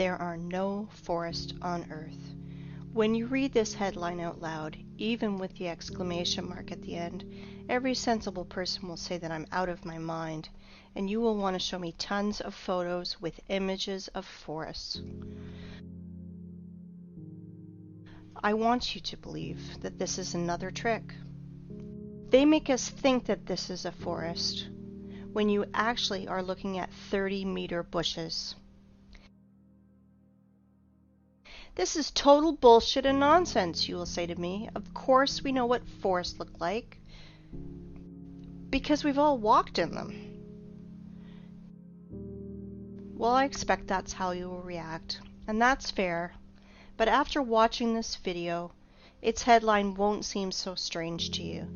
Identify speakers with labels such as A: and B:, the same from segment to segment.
A: There are no forests on Earth. When you read this headline out loud, even with the exclamation mark at the end, every sensible person will say that I'm out of my mind, and you will want to show me tons of photos with images of forests. I want you to believe that this is another trick. They make us think that this is a forest, when you actually are looking at 30-meter bushes. This is total bullshit and nonsense, you will say to me. Of course we know what forests look like, because we've all walked in them. Well, I expect that's how you will react, and that's fair, but after watching this video, its headline won't seem so strange to you,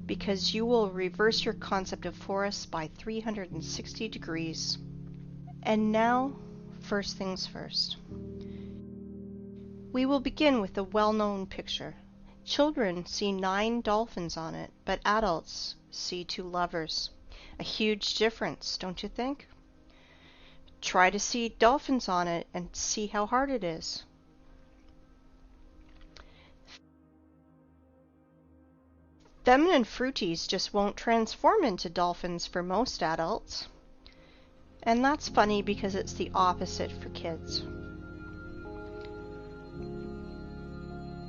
A: because you will reverse your concept of forests by 360 degrees. And now, first things first. We will begin with a well-known picture. Children see 9 dolphins on it, but adults see 2 lovers. A huge difference, don't you think? Try to see dolphins on it and see how hard it is. Feminine fruities just won't transform into dolphins for most adults. And that's funny because it's the opposite for kids.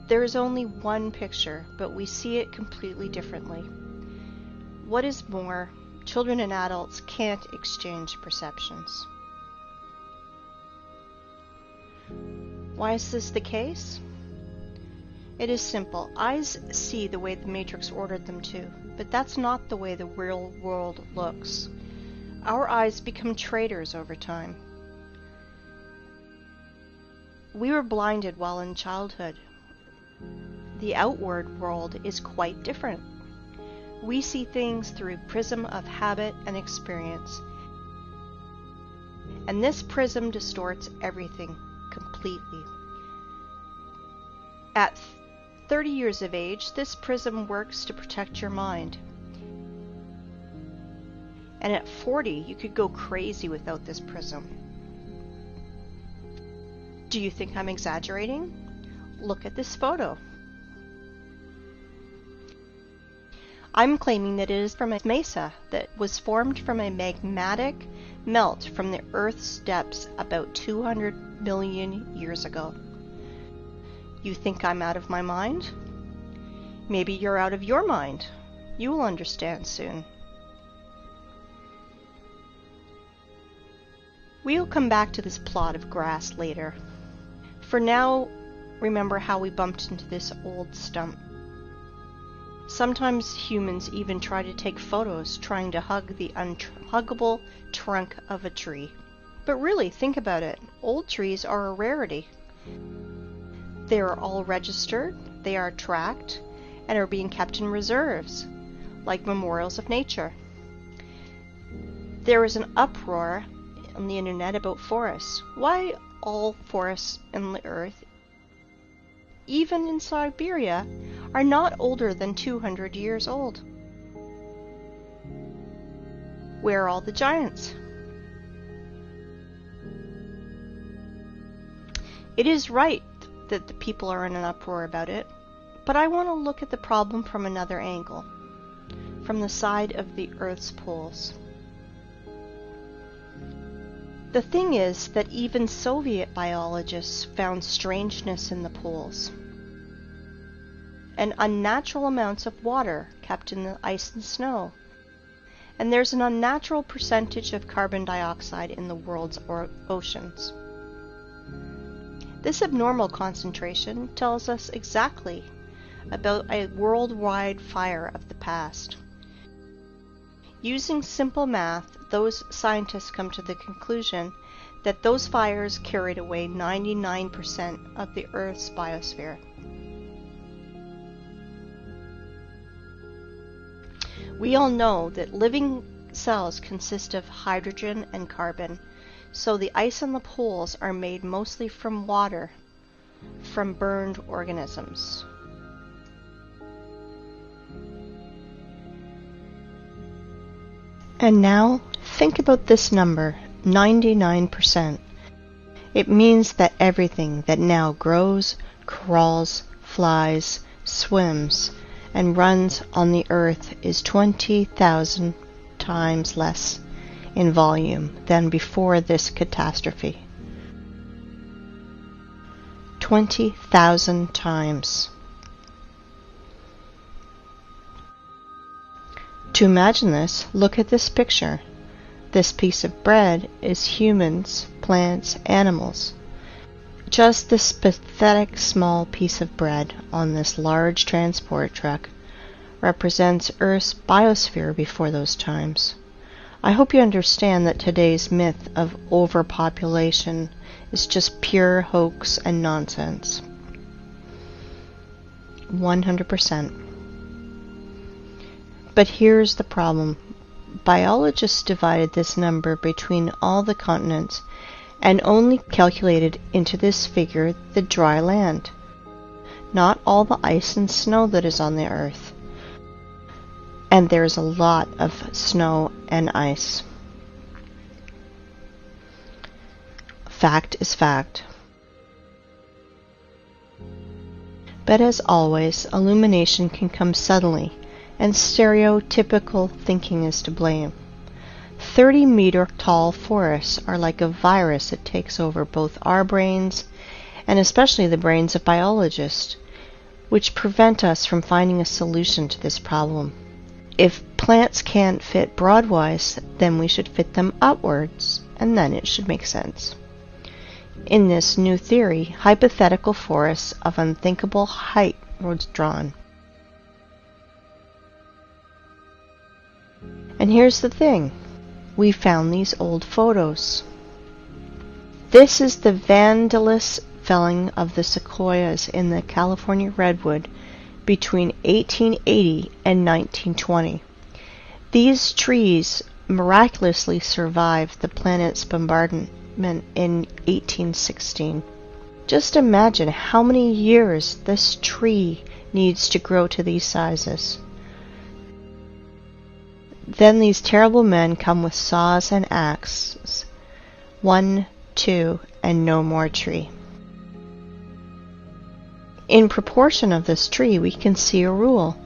A: There is only one picture, but we see it completely differently. What is more, children and adults can't exchange perceptions. Why is this the case? It is simple. Eyes see the way the Matrix ordered them to, but that's not the way the real world looks. Our eyes become traitors over time. We were blinded while in childhood. The outward world is quite different. We see things through a prism of habit and experience. And this prism distorts everything completely. At 30 years of age, this prism works to protect your mind. And at 40, you could go crazy without this prism. Do you think I'm exaggerating? Look at this photo. I'm claiming that it is from a mesa that was formed from a magmatic melt from the Earth's depths about 200 million years ago. You think I'm out of my mind? Maybe you're out of your mind. You will understand soon. We'll come back to this plot of grass later. For now, remember how we bumped into this old stump. Sometimes humans even try to take photos trying to hug the unhuggable trunk of a tree. But really, think about it. Old trees are a rarity. They are all registered, they are tracked, and are being kept in reserves, like memorials of nature. There is an uproar on the internet about forests. Why all forests in the earth, even in Siberia, are not older than 200 years old? Where are all the giants? It is right that the people are in an uproar about it, but I want to look at the problem from another angle, from the side of the Earth's poles. The thing is that even Soviet biologists found strangeness in the poles, and unnatural amounts of water kept in the ice and snow, and there's an unnatural percentage of carbon dioxide in the world's oceans. This abnormal concentration tells us exactly about a worldwide fire of the past. Using simple math, those scientists come to the conclusion that those fires carried away 99% of the Earth's biosphere. We all know that living cells consist of hydrogen and carbon, so the ice on the poles are made mostly from water, from burned organisms. And now, think about this number, 99%. It means that everything that now grows, crawls, flies, swims, and runs on the earth is 20,000 times less in volume than before this catastrophe. 20,000 times. To imagine this, look at this picture. This piece of bread is humans, plants, animals. Just this pathetic small piece of bread on this large transport truck represents Earth's biosphere before those times. I hope you understand that today's myth of overpopulation is just pure hoax and nonsense. 100%. But here's the problem. Biologists divided this number between all the continents and only calculated into this figure the dry land, not all the ice and snow that is on the earth. And there's a lot of snow and ice. Fact is fact. But as always, illumination can come suddenly, and stereotypical thinking is to blame. 30-meter tall forests are like a virus that takes over both our brains and especially the brains of biologists, which prevent us from finding a solution to this problem. If plants can't fit broadwise, then we should fit them upwards, and then it should make sense. In this new theory, hypothetical forests of unthinkable height was drawn. And here's the thing. We found these old photos. This is the vandalous felling of the sequoias in the California redwood between 1880 and 1920. These trees miraculously survived the planet's bombardment in 1816. Just imagine how many years this tree needs to grow to these sizes. Then these terrible men come with saws and axes. 1, 2, and no more tree. In proportion of this tree, we can see a rule.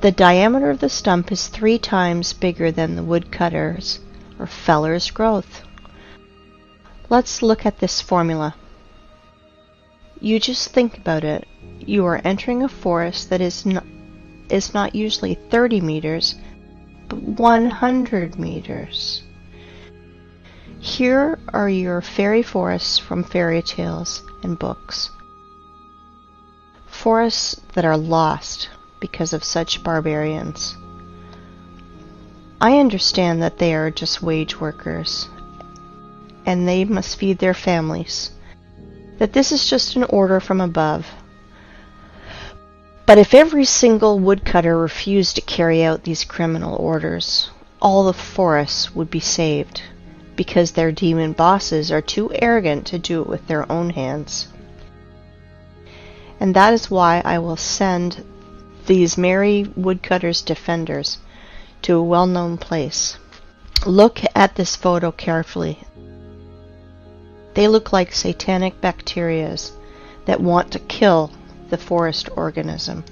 A: The diameter of the stump is 3 times bigger than the woodcutter's or feller's growth. Let's look at this formula. You just think about it. You are entering a forest that is not usually 30 meters, but 100 meters. Here are your fairy forests from fairy tales and books. Forests that are lost because of such barbarians. I understand that they are just wage workers, and they must feed their families, that this is just an order from above. But if every single woodcutter refused to carry out these criminal orders, all the forests would be saved, because their demon bosses are too arrogant to do it with their own hands. And that is why I will send these merry woodcutters' defenders to a well-known place. Look at this photo carefully. They look like satanic bacterias that want to kill the forest organism.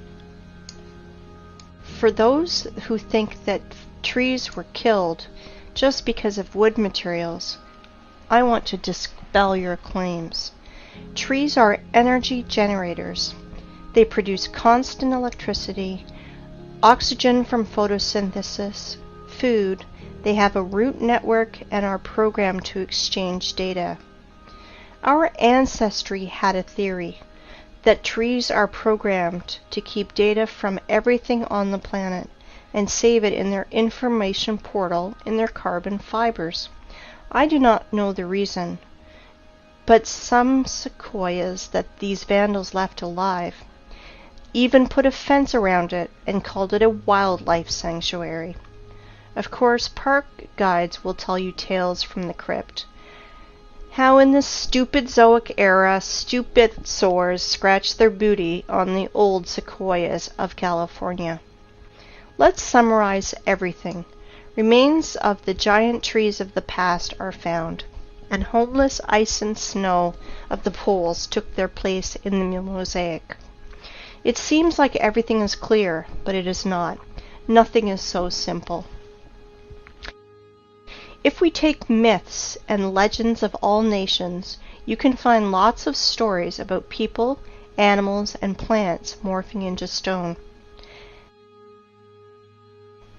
A: For those who think that trees were killed just because of wood materials, I want to dispel your claims. Trees are energy generators. They produce constant electricity, oxygen from photosynthesis, food. They have a root network and are programmed to exchange data. Our ancestry had a theory that trees are programmed to keep data from everything on the planet and save it in their information portal in their carbon fibers. I do not know the reason, but some sequoias that these vandals left alive even put a fence around it and called it a wildlife sanctuary. Of course, park guides will tell you tales from the crypt. How in this stupid Zoic era, stupid sores scratched their booty on the old sequoias of California. Let's summarize everything. Remains of the giant trees of the past are found, and homeless ice and snow of the poles took their place in the mosaic. It seems like everything is clear, but it is not. Nothing is so simple. If we take myths and legends of all nations, you can find lots of stories about people, animals, and plants morphing into stone.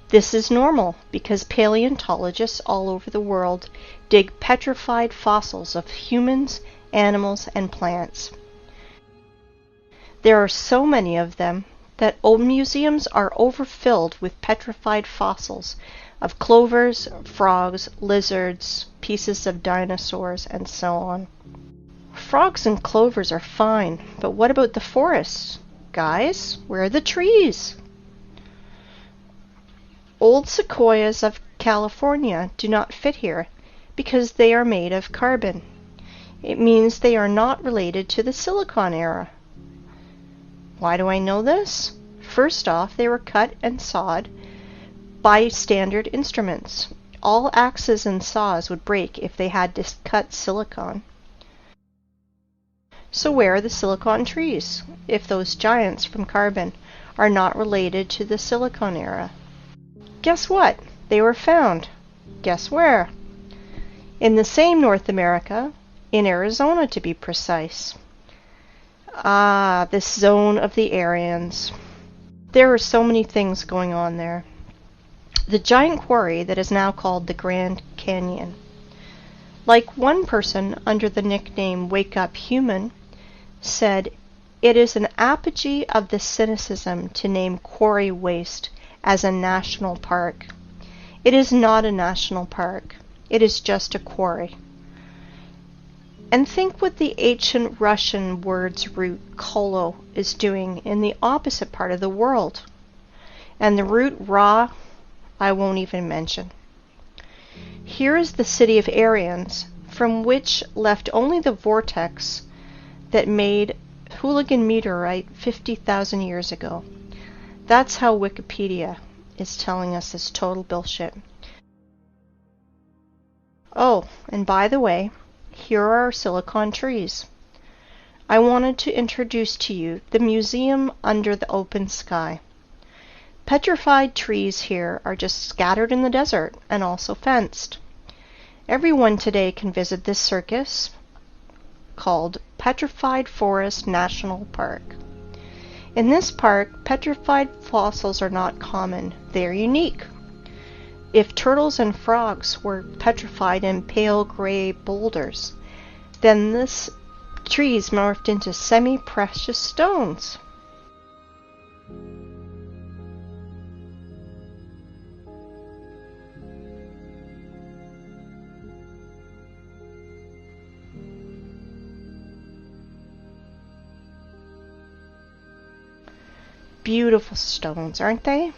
A: This is normal because paleontologists all over the world dig petrified fossils of humans, animals, and plants. There are so many of them that old museums are overfilled with petrified fossils of clovers, frogs, lizards, pieces of dinosaurs, and so on. Frogs and clovers are fine, but what about the forests? Guys, where are the trees? Old sequoias of California do not fit here because they are made of carbon. It means they are not related to the Silicon era. Why do I know this? First off, they were cut and sawed by standard instruments. All axes and saws would break if they had to cut silicon. So where are the silicon trees, if those giants from carbon are not related to the Silicon era? Guess what? They were found. Guess where? In the same North America, in Arizona to be precise. Ah, this zone of the Aryans. There are so many things going on there. The giant quarry that is now called the Grand Canyon. Like one person under the nickname Wake Up Human said, it is an apogee of the cynicism to name quarry waste as a national park. It is not a national park. It is just a quarry. And think what the ancient Russian word's root kolo is doing in the opposite part of the world. And the root ra, I won't even mention. Here is the city of Aryans, from which left only the vortex that made Hooligan meteorite 50,000 years ago. That's how Wikipedia is telling us this total bullshit. Oh, and by the way, here are our silicon trees. I wanted to introduce to you the museum under the open sky. Petrified trees here are just scattered in the desert and also fenced. Everyone today can visit this circus called Petrified Forest National Park. In this park, petrified fossils are not common. They are unique. If turtles and frogs were petrified in pale gray boulders, then this trees morphed into semi-precious stones. Beautiful stones, aren't they?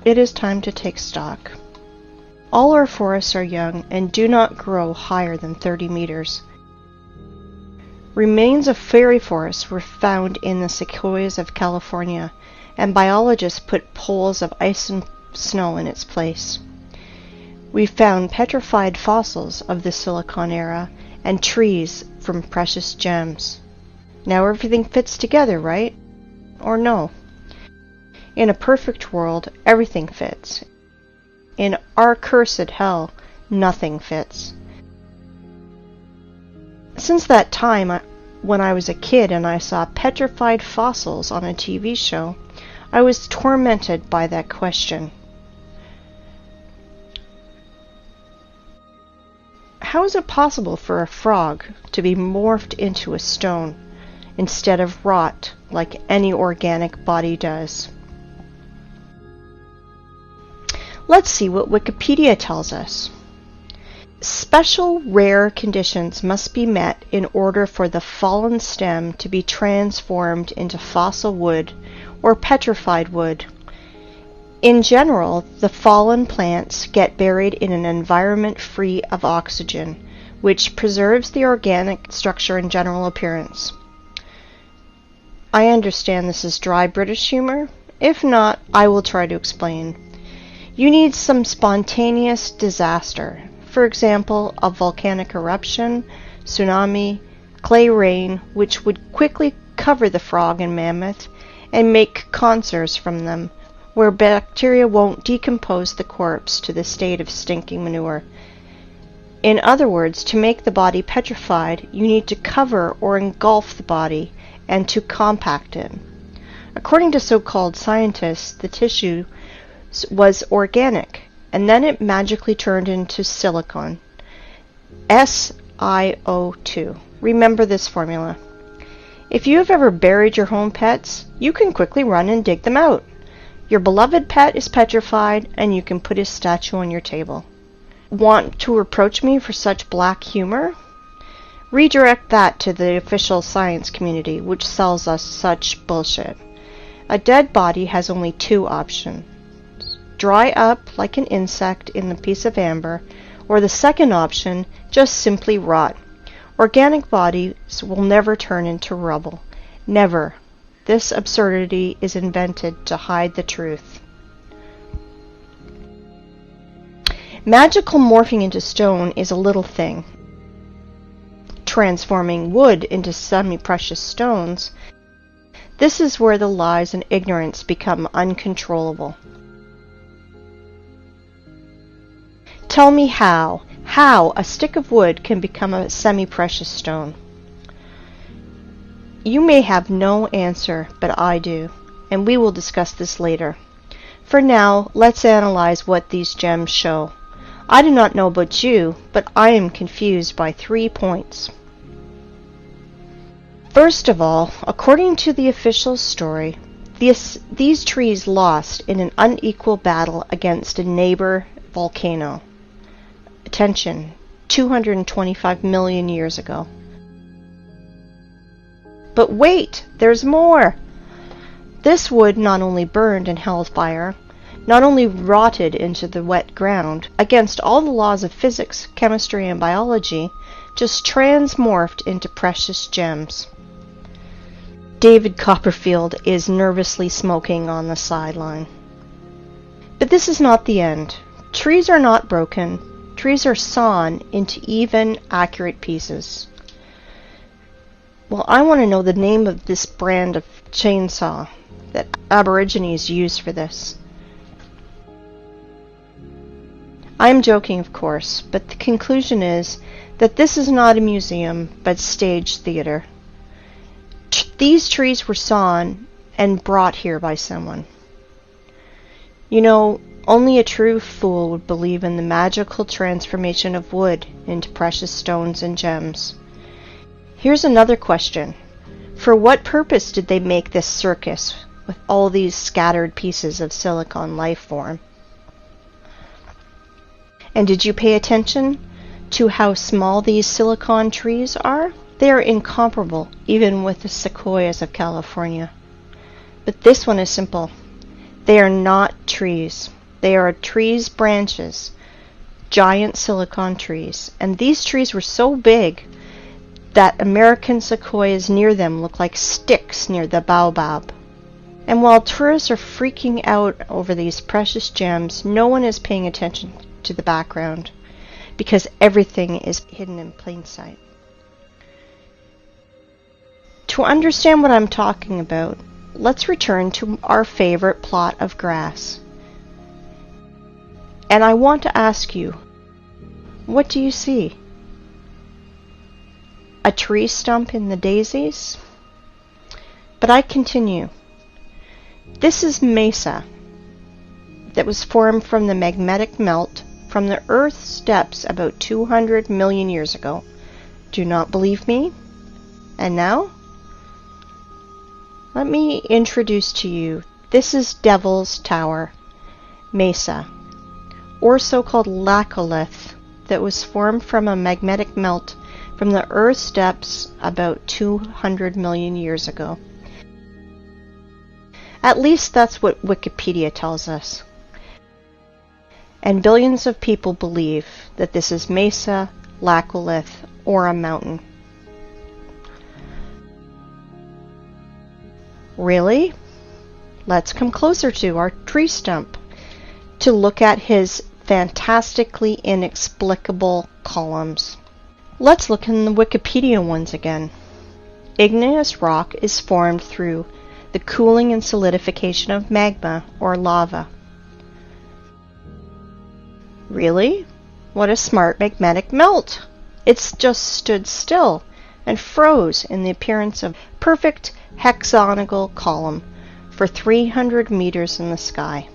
A: It is time to take stock. All our forests are young and do not grow higher than 30 meters. Remains of fairy forests were found in the sequoias of California, and biologists put poles of ice and snow in its place. We found petrified fossils of the Silicon era and trees from precious gems. Now everything fits together, right? Or no? In a perfect world, everything fits. In our cursed hell, nothing fits. Since that time, when I was a kid and I saw petrified fossils on a TV show, I was tormented by that question. How is it possible for a frog to be morphed into a stone instead of rot like any organic body does? Let's see what Wikipedia tells us. Special rare conditions must be met in order for the fallen stem to be transformed into fossil wood or petrified wood. In general, the fallen plants get buried in an environment free of oxygen, which preserves the organic structure and general appearance. I understand this is dry British humor. If not, I will try to explain. You need some spontaneous disaster. For example, a volcanic eruption, tsunami, clay rain, which would quickly cover the frog and mammoth and make conserves from them, where bacteria won't decompose the corpse to the state of stinking manure. In other words, to make the body petrified, you need to cover or engulf the body and to compact it. According to so-called scientists, the tissue was organic, and then it magically turned into silicon. SiO2. Remember this formula. If you have ever buried your home pets, you can quickly run and dig them out. Your beloved pet is petrified, and you can put his statue on your table. Want to reproach me for such black humor? Redirect that to the official science community, which sells us such bullshit. A dead body has only two options. Dry up like an insect in a piece of amber, or the second option, just simply rot. Organic bodies will never turn into rubble. Never. This absurdity is invented to hide the truth. Magical morphing into stone is a little thing. Transforming wood into semi-precious stones, this is where the lies and ignorance become uncontrollable. Tell me how a stick of wood can become a semi-precious stone. You may have no answer, but I do, and we will discuss this later. For now, let's analyze what these gems show. I do not know about you, but I am confused by 3 points. First of all, according to the official story, these trees lost in an unequal battle against a neighbor volcano. Attention, 225 million years ago. But wait, there's more! This wood not only burned in hell's fire, not only rotted into the wet ground, against all the laws of physics, chemistry, and biology, just transmorphed into precious gems. David Copperfield is nervously smoking on the sideline. But this is not the end. Trees are not broken. Trees are sawn into even, accurate pieces. Well, I want to know the name of this brand of chainsaw that Aborigines use for this. I'm joking, of course, but the conclusion is that this is not a museum, but stage theater. These trees were sawn and brought here by someone. You know, only a true fool would believe in the magical transformation of wood into precious stones and gems. Here's another question. For what purpose did they make this circus with all these scattered pieces of silicon life form? And did you pay attention to how small these silicon trees are? They are incomparable, even with the sequoias of California. But this one is simple. They are not trees. They are trees' branches, giant silicon trees. And these trees were so big that American sequoias near them look like sticks near the baobab. And while tourists are freaking out over these precious gems, no one is paying attention to the background, because everything is hidden in plain sight. To understand what I'm talking about, let's return to our favorite plot of grass. And I want to ask you, what do you see? A tree stump in the daisies? But I continue. This is mesa that was formed from the magnetic melt from the Earth's depths about 200 million years ago. Do not believe me? And now? Let me introduce to you, this is Devil's Tower, mesa, or so-called laccolith, that was formed from a magnetic melt from the Earth's depths about 200 million years ago. At least that's what Wikipedia tells us. And billions of people believe that this is mesa, laccolith, or a mountain. Really? Let's come closer to our tree stump. to look at his fantastically inexplicable columns. Let's look in the Wikipedia ones again. Igneous rock is formed through the cooling and solidification of magma or lava. Really? What a smart magnetic melt! It's just stood still and froze in the appearance of a perfect hexagonal column for 300 meters in the sky.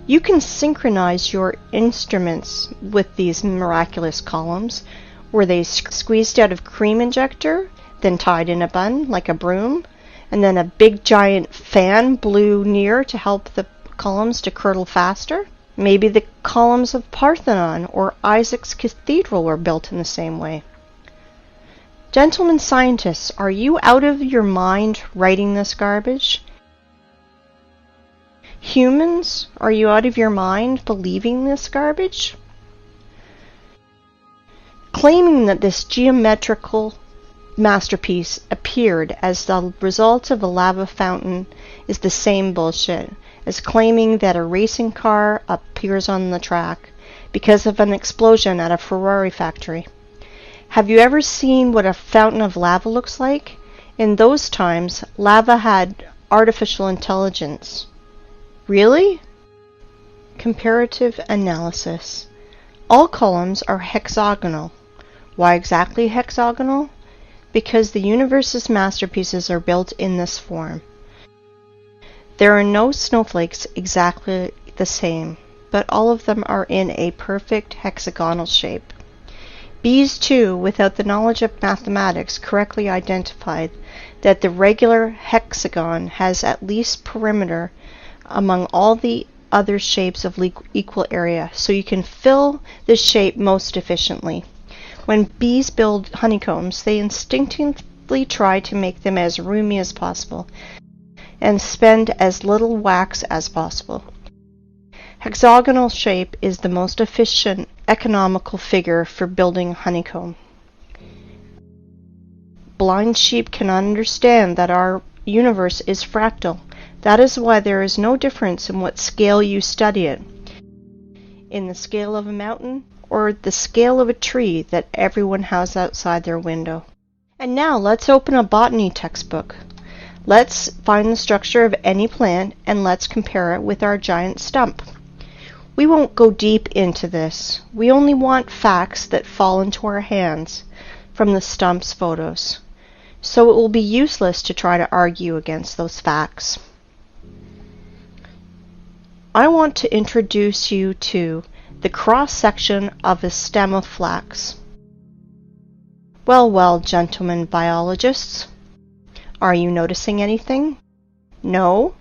A: You can synchronize your instruments with these miraculous columns. Were they squeezed out of cream injector, then tied in a bun like a broom, and then a big giant fan blew near to help the columns to curdle faster? Maybe the columns of Parthenon or Isaac's Cathedral were built in the same way. Gentlemen scientists, are you out of your mind writing this garbage? Humans, are you out of your mind believing this garbage? Claiming that this geometrical masterpiece appeared as the result of a lava fountain is the same bullshit as claiming that a racing car appears on the track because of an explosion at a Ferrari factory. Have you ever seen what a fountain of lava looks like? In those times, lava had artificial intelligence. Really? Comparative analysis. All columns are hexagonal. Why exactly hexagonal? Because the universe's masterpieces are built in this form. There are no snowflakes exactly the same, but all of them are in a perfect hexagonal shape. Bees, too, without the knowledge of mathematics, correctly identified that the regular hexagon has at least perimeter among all the other shapes of equal area, so you can fill the shape most efficiently. When bees build honeycombs, they instinctively try to make them as roomy as possible and spend as little wax as possible. Hexagonal shape is the most efficient, economical figure for building honeycomb. Blind sheep cannot understand that our universe is fractal. That is why there is no difference in what scale you study it, in the scale of a mountain or the scale of a tree that everyone has outside their window. And now let's open a botany textbook. Let's find the structure of any plant and let's compare it with our giant stump. We won't go deep into this. We only want facts that fall into our hands from the stump's photos. So it will be useless to try to argue against those facts. I want to introduce you to the cross-section of a stem of flax. Well, gentlemen biologists, are you noticing anything? No?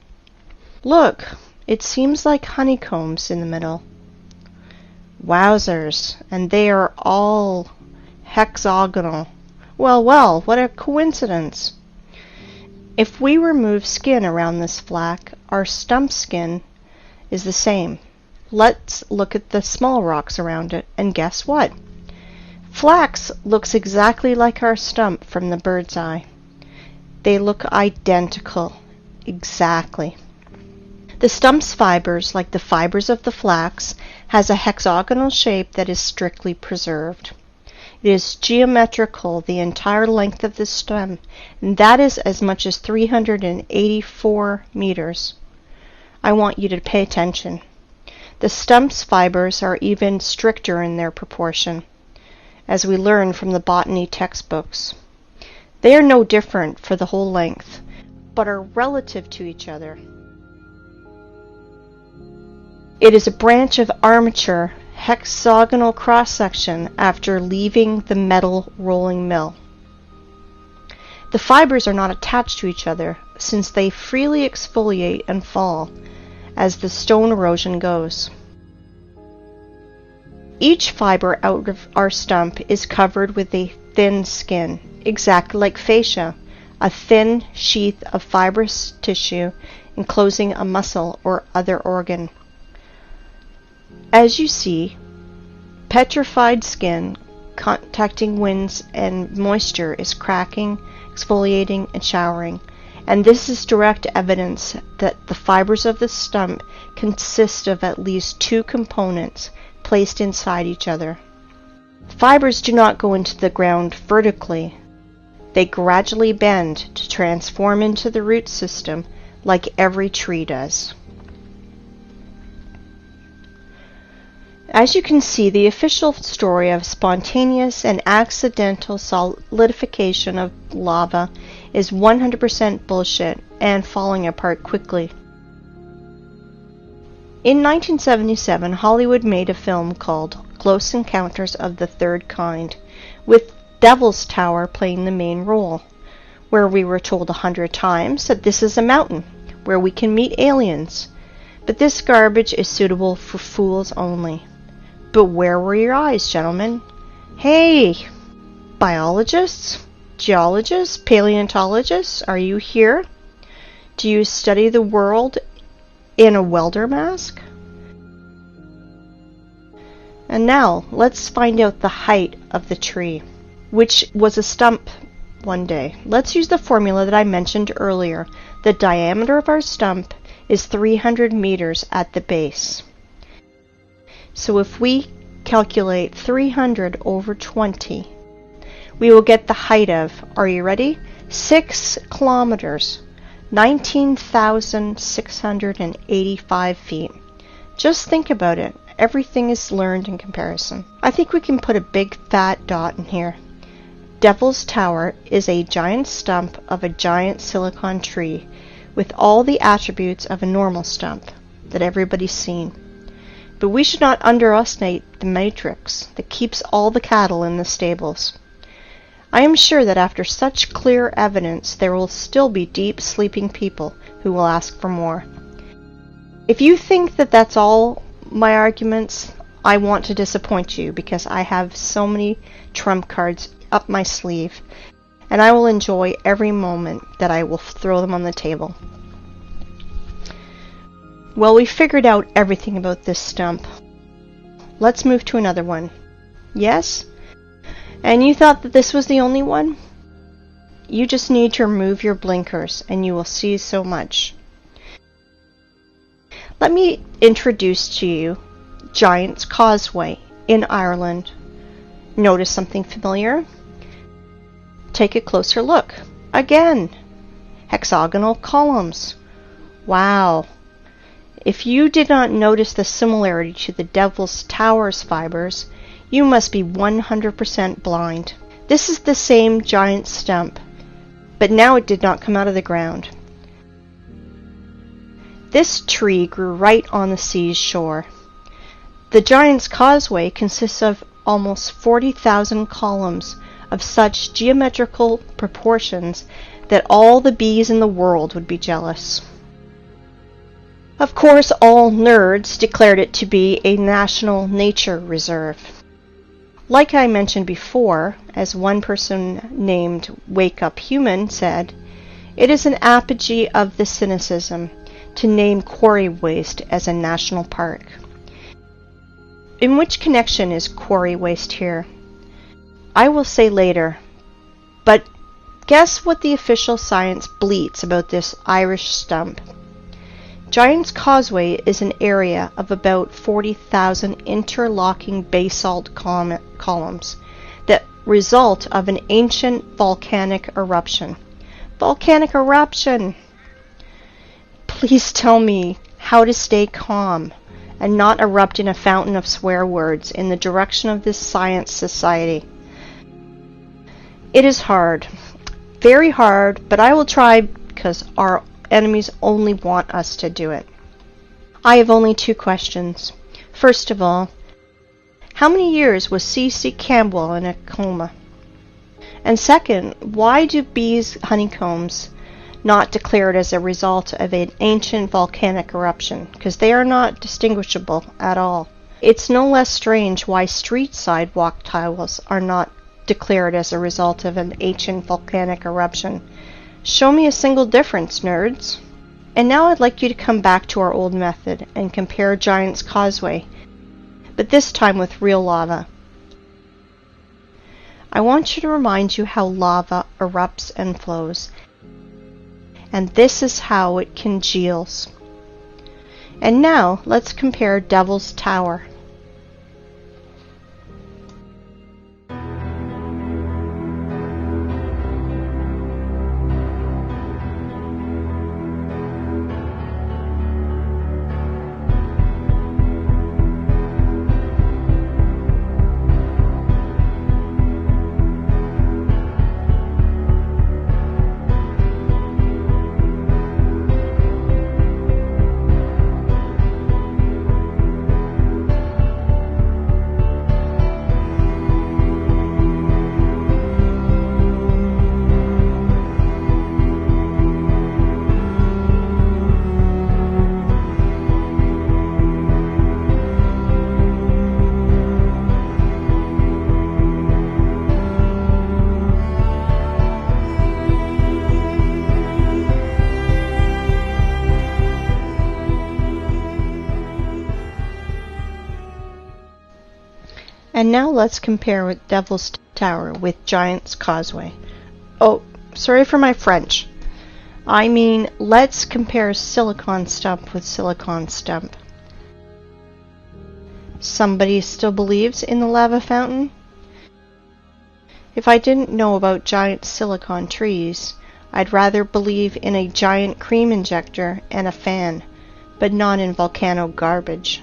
A: Look, it seems like honeycombs in the middle. Wowzers, and they are all hexagonal. Well, what a coincidence. If we remove skin around this flax, our stump skin is the same. Let's look at the small rocks around it, and guess what? Flax looks exactly like our stump from the bird's eye. They look identical. Exactly. The stump's fibers, like the fibers of the flax, has a hexagonal shape that is strictly preserved. It is geometrical the entire length of the stem, and that is as much as 384 meters. I want you to pay attention. The stump's fibers are even stricter in their proportion, as we learn from the botany textbooks. They are no different for the whole length, but are relative to each other. It is a branch of armature hexagonal cross-section after leaving the metal rolling mill. The fibers are not attached to each other, since they freely exfoliate and fall as the stone erosion goes. Each fiber out of our stump is covered with a thin skin, exactly like fascia, a thin sheath of fibrous tissue enclosing a muscle or other organ. As you see, petrified skin contacting winds and moisture is cracking, exfoliating, and showering, and this is direct evidence that the fibers of the stump consist of at least two components placed inside each other. Fibers do not go into the ground vertically. They gradually bend to transform into the root system like every tree does. As you can see, the official story of spontaneous and accidental solidification of lava is 100% bullshit and falling apart quickly. In 1977, Hollywood made a film called Close Encounters of the Third Kind, with Devil's Tower playing the main role, where we were told 100 times that this is a mountain where we can meet aliens, but this garbage is suitable for fools only. But where were your eyes, gentlemen? Hey, biologists, geologists, paleontologists, are you here? Do you study the world in a welder mask? And now, let's find out the height of the tree, which was a stump one day. Let's use the formula that I mentioned earlier. The diameter of our stump is 300 meters at the base. So if we calculate 300 over 20, we will get the height of, are you ready? 6 kilometers, 19,685 feet. Just think about it. Everything is learned in comparison. I think we can put a big fat dot in here. Devil's Tower is a giant stump of a giant silicon tree with all the attributes of a normal stump that everybody's seen. But we should not underestimate the matrix that keeps all the cattle in the stables. I am sure that after such clear evidence, there will still be deep sleeping people who will ask for more. If you think that that's all my arguments, I want to disappoint you, because I have so many trump cards up my sleeve, and I will enjoy every moment that I will throw them on the table. Well, we figured out everything about this stump. Let's move to another one. Yes? And you thought that this was the only one? You just need to remove your blinkers and you will see so much. Let me introduce to you Giant's Causeway in Ireland. Notice something familiar? Take a closer look. Again, hexagonal columns. Wow. If you did not notice the similarity to the Devil's Tower's fibers, you must be 100% blind. This is the same giant stump, but now it did not come out of the ground. This tree grew right on the sea's shore. The Giant's Causeway consists of almost 40,000 columns of such geometrical proportions that all the bees in the world would be jealous. Of course, all nerds declared it to be a national nature reserve. Like I mentioned before, as one person named Wake Up Human said, it is an apogee of the cynicism to name quarry waste as a national park. In which connection is quarry waste here? I will say later, but guess what the official science bleats about this Irish stump? Giant's Causeway is an area of about 40,000 interlocking basalt columns that result of an ancient volcanic eruption. Volcanic eruption! Please tell me how to stay calm and not erupt in a fountain of swear words in the direction of this science society. It is hard, very hard, but I will try because our enemies only want us to do it. I have only 2 questions. First of all, how many years was C.C. Campbell in a coma? And second, why do bees' honeycombs not declared as a result of an ancient volcanic eruption? Because they are not distinguishable at all. It's no less strange why street sidewalk tiles are not declared as a result of an ancient volcanic eruption. Show me a single difference, nerds. And now I'd like you to come back to our old method and compare Giant's Causeway, but this time with real lava. I want you to remind you how lava erupts and flows. and this is how it congeals. And now let's compare Devil's Tower. And now let's compare with Devil's Tower with Giant's Causeway. Oh, sorry for my French. I mean, let's compare silicon stump with silicon stump. Somebody still believes in the lava fountain? If I didn't know about giant silicon trees, I'd rather believe in a giant cream injector and a fan, but not in volcano garbage.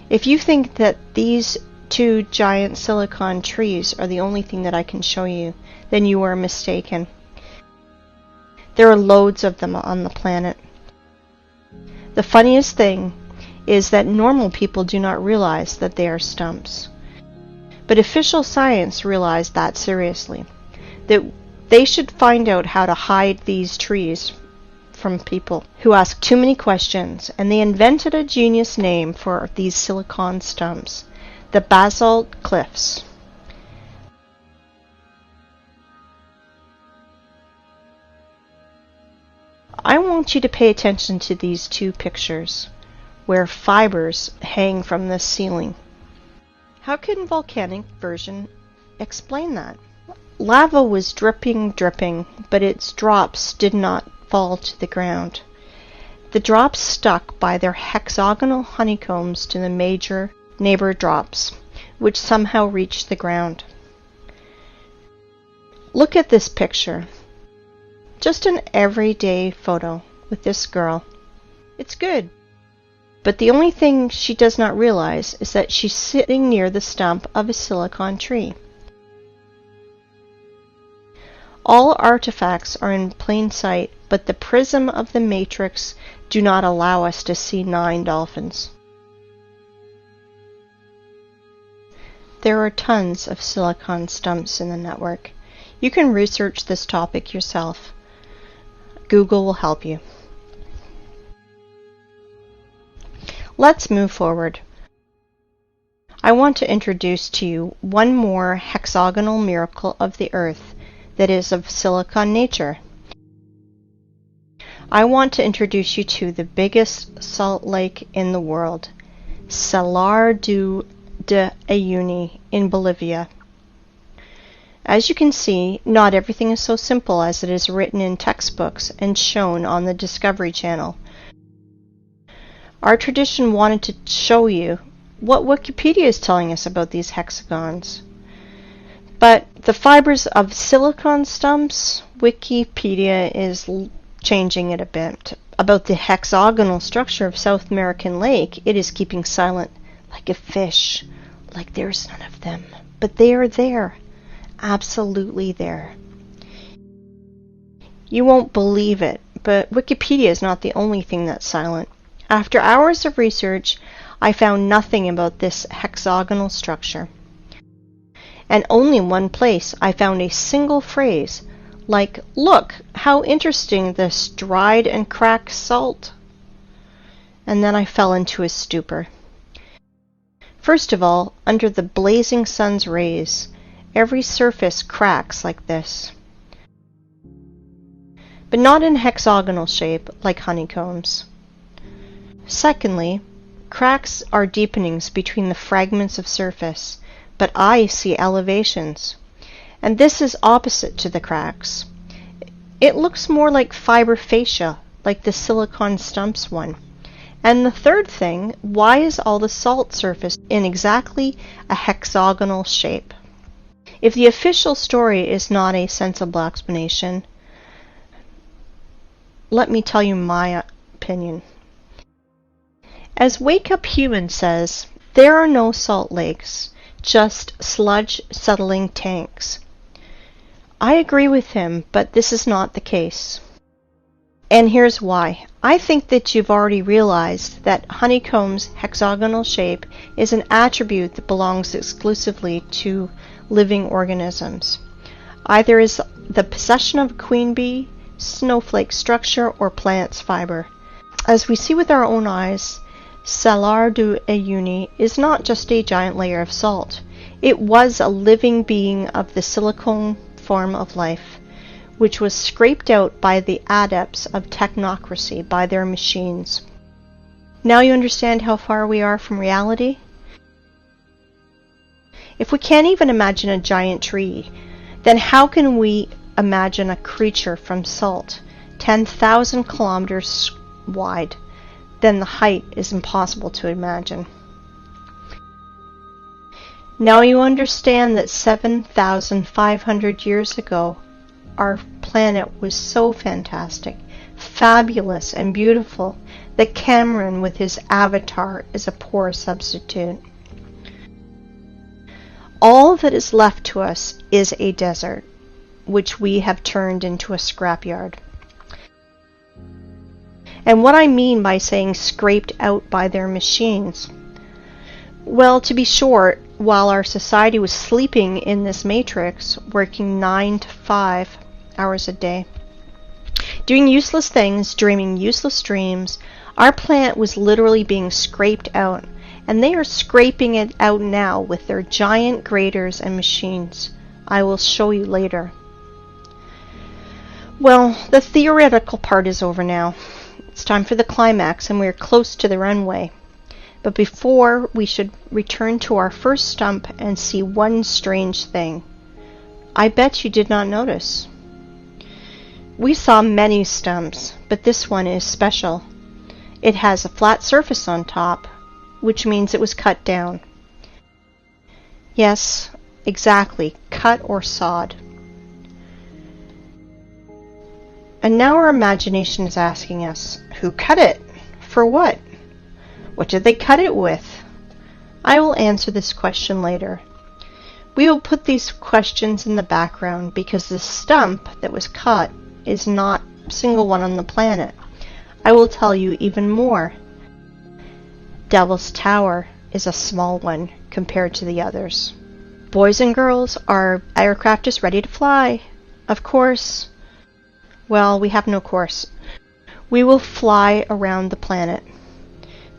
A: If you think that these two giant silicon trees are the only thing that I can show you, then you are mistaken. There are loads of them on the planet. The funniest thing is that normal people do not realize that they are stumps. But official science realized that seriously, that they should find out how to hide these trees from people who ask too many questions, and they invented a genius name for these silicon stumps: the basalt cliffs. I want you to pay attention to these two pictures, where fibers hang from the ceiling. How can volcanic version explain that? Lava was dripping, but its drops did not fall to the ground. The drops stuck by their hexagonal honeycombs to the major neighbor drops, which somehow reached the ground. Look at this picture. Just an everyday photo with this girl. It's good. But the only thing she does not realize is that she's sitting near the stump of a silicon tree. All artifacts are in plain sight, but the prism of the matrix do not allow us to see 9 dolphins. There are tons of silicon stumps in the network. You can research this topic yourself. Google will help you. Let's move forward. I want to introduce to you one more hexagonal miracle of the Earth that is of silicon nature. I want to introduce you to the biggest salt lake in the world, Salar de Uyuni in Bolivia. As you can see, not everything is so simple as it is written in textbooks and shown on the Discovery Channel. Our tradition wanted to show you what Wikipedia is telling us about these hexagons. But the fibers of silicon stumps, Wikipedia is changing it a bit. About the hexagonal structure of South American Lake, it is keeping silent, like a fish, like there's none of them. But they are there, absolutely there. You won't believe it, but Wikipedia is not the only thing that's silent. After hours of research, I found nothing about this hexagonal structure. And only in one place I found a single phrase, like, "Look, how interesting this dried and cracked salt." And then I fell into a stupor. First of all, under the blazing sun's rays, every surface cracks like this. But not in hexagonal shape, like honeycombs. Secondly, cracks are deepenings between the fragments of surface, but I see elevations. And this is opposite to the cracks. It looks more like fiber fascia, like the silicon stumps one. And the third thing, why is all the salt surface in exactly a hexagonal shape? If the official story is not a sensible explanation, let me tell you my opinion. As Wake Up Human says, there are no salt lakes, just sludge settling tanks. I agree with him, but this is not the case. And here's why. I think that you've already realized that honeycomb's hexagonal shape is an attribute that belongs exclusively to living organisms. Either is the possession of a queen bee, snowflake structure, or plant's fiber. As we see with our own eyes, Salar do Uyuni is not just a giant layer of salt. It was a living being of the silicone form of life, which was scraped out by the adepts of technocracy, by their machines. Now you understand how far we are from reality? If we can't even imagine a giant tree, then how can we imagine a creature from salt, 10,000 kilometers wide? Then the height is impossible to imagine. Now you understand that 7,500 years ago, our planet was so fantastic, fabulous, and beautiful that Cameron with his avatar is a poor substitute. All that is left to us is a desert, which we have turned into a scrapyard. And what I mean by saying scraped out by their machines, well, to be short, while our society was sleeping in this matrix, working 9 to 5 hours a day, doing useless things, dreaming useless dreams, our planet was literally being scraped out, and they are scraping it out now with their giant graders and machines. I will show you later. Well, the theoretical part is over now. It's time for the climax, and we are close to the runway. But before, we should return to our first stump and see one strange thing. I bet you did not notice. We saw many stumps, but this one is special. It has a flat surface on top, which means it was cut down. Yes, exactly, cut or sawed. And now our imagination is asking us, who cut it? For what? What did they cut it with? I will answer this question later. We will put these questions in the background because the stump that was cut is not a single one on the planet. I will tell you even more. Devil's Tower is a small one compared to the others. Boys and girls, our aircraft is ready to fly. Of course. Well, we have no course. We will fly around the planet.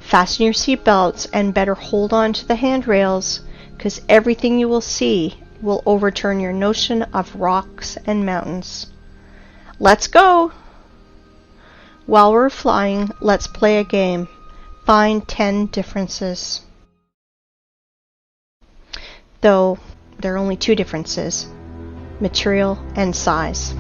A: Fasten your seatbelts and better hold on to the handrails, because everything you will see will overturn your notion of rocks and mountains. Let's go! While we're flying, let's play a game. Find 10 differences. Though, there are only 2 differences: material and size.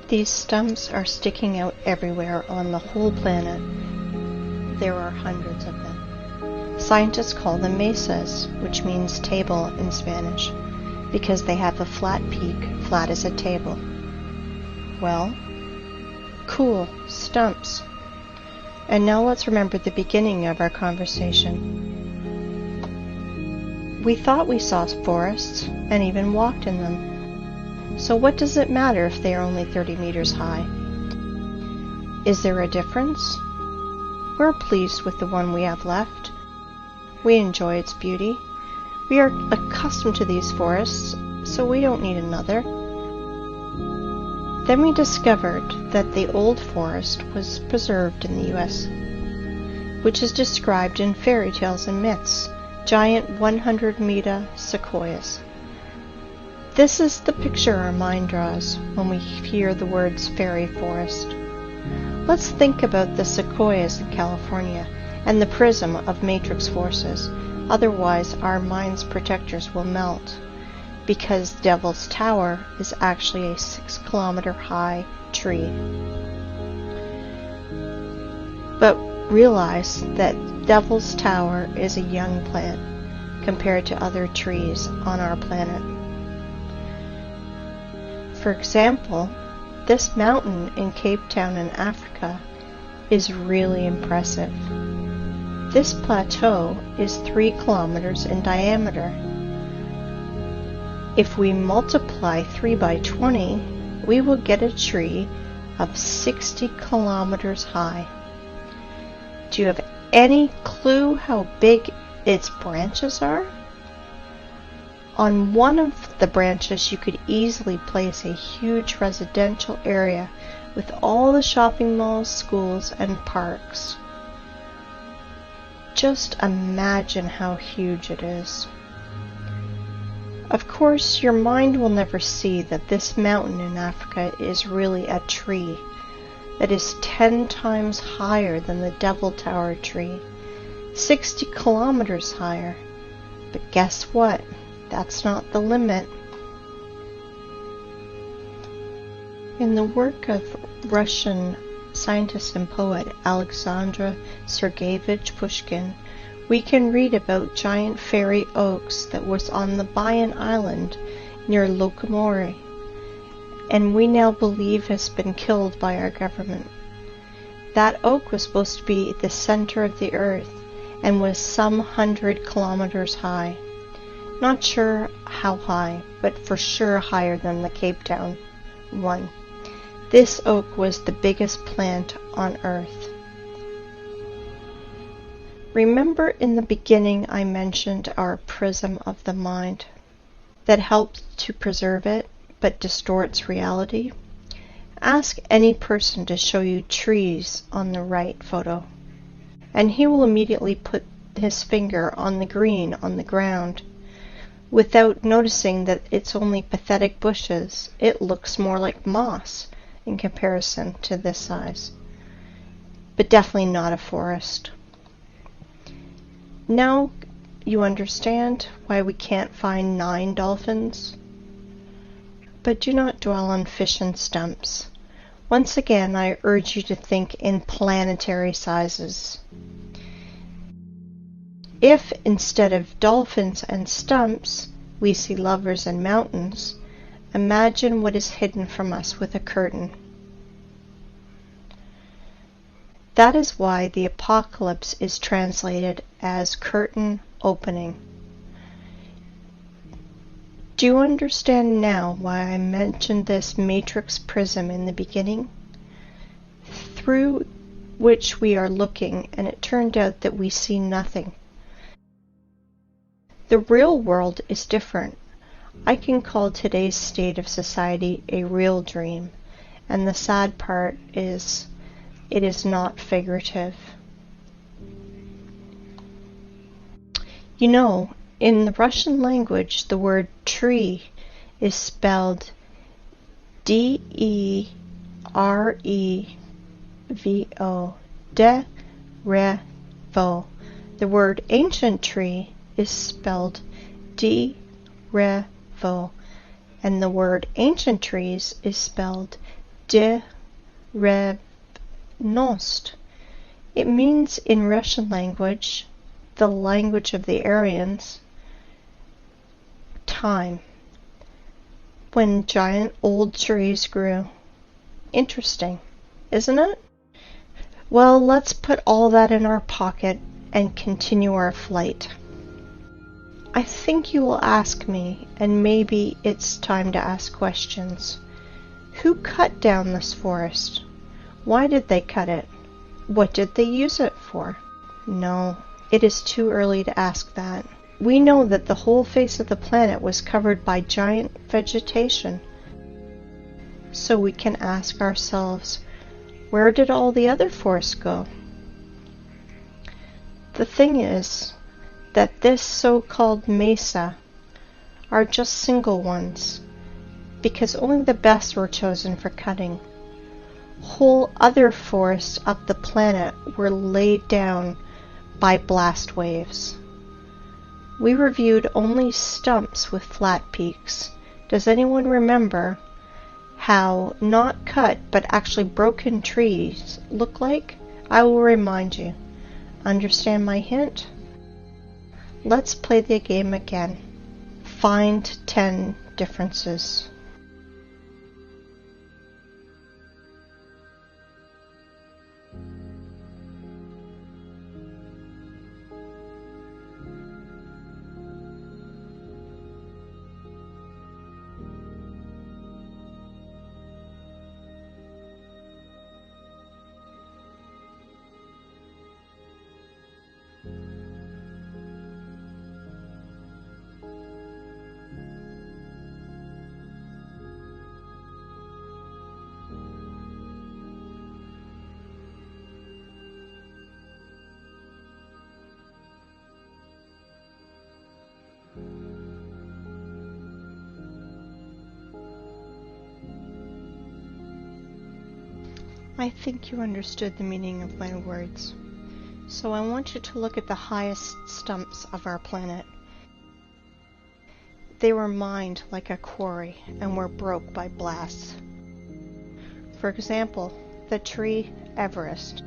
A: These stumps are sticking out everywhere on the whole planet. There are hundreds of them. Scientists call them mesas, which means table in Spanish, because they have a flat peak, flat as a table. Well, cool, stumps. And now let's remember the beginning of our conversation. We thought we saw forests and even walked in them. So what does it matter if they are only 30 meters high? Is there a difference? We're pleased with the one we have left. We enjoy its beauty. We are accustomed to these forests, so we don't need another. Then we discovered that the old forest was preserved in the US, which is described in fairy tales and myths, giant 100-meter sequoias. This is the picture our mind draws when we hear the words fairy forest. Let's think about the sequoias in California and the prism of matrix forces, otherwise our mind's protectors will melt, because Devil's Tower is actually a 6-kilometer high tree. But realize that Devil's Tower is a young plant compared to other trees on our planet. For example, this mountain in Cape Town in Africa is really impressive. This plateau is 3 kilometers in diameter. If we multiply 3 by 20, we will get a tree of 60 kilometers high. Do you have any clue how big its branches are? On one of the branches, you could easily place a huge residential area with all the shopping malls, schools, and parks. Just imagine how huge it is. Of course, your mind will never see that this mountain in Africa is really a tree that is 10 times higher than the Devil Tower tree, 60 kilometers higher. But guess what? That's not the limit. In the work of Russian scientist and poet Alexander Sergeyevich Pushkin, we can read about giant fairy oaks that was on the Bayan Island near Lokomori, and we now believe has been killed by our government. That oak was supposed to be the center of the earth and was some 100 kilometers high. Not sure how high, but for sure higher than the Cape Town one. This oak was the biggest plant on Earth. Remember in the beginning I mentioned our prism of the mind that helps to preserve it but distorts reality? Ask any person to show you trees on the right photo, and he will immediately put his finger on the green on the ground. Without noticing that it's only pathetic bushes, it looks more like moss in comparison to this size. But definitely not a forest. Now you understand why we can't find 9 dolphins? But do not dwell on fish and stumps. Once again, I urge you to think in planetary sizes. If instead of dolphins and stumps, we see lovers and mountains, imagine what is hidden from us with a curtain. That is why the apocalypse is translated as curtain opening. Do you understand now why I mentioned this matrix prism in the beginning? Through which we are looking, and it turned out that we see nothing. The real world is different. I can call today's state of society a real dream, and the sad part is it is not figurative. You know, in the Russian language, the word tree is spelled D-E-R-E-V-O, de-re-vo. The word ancient tree is spelled D-re-vo, and the word ancient trees is spelled DITRH. It means in Russian language, the language of the Aryans, time, when giant old trees grew. Interesting, isn't it? Well, let's put all that in our pocket and continue our flight. I think you will ask me, and maybe it's time to ask questions. Who cut down this forest? Why did they cut it? What did they use it for? No, it is too early to ask that. We know that the whole face of the planet was covered by giant vegetation. So we can ask ourselves, where did all the other forests go? The thing is that this so-called mesa are just single ones, because only the best were chosen for cutting. Whole other forests up the planet were laid down by blast waves. We reviewed only stumps with flat peaks. Does anyone remember how not cut but actually broken trees look like? I will remind you. Understand my hint? Let's play the game again. Find 10 differences. I think you understood the meaning of my words. So I want you to look at the highest stumps of our planet. They were mined like a quarry and were broke by blasts. For example, the tree Everest.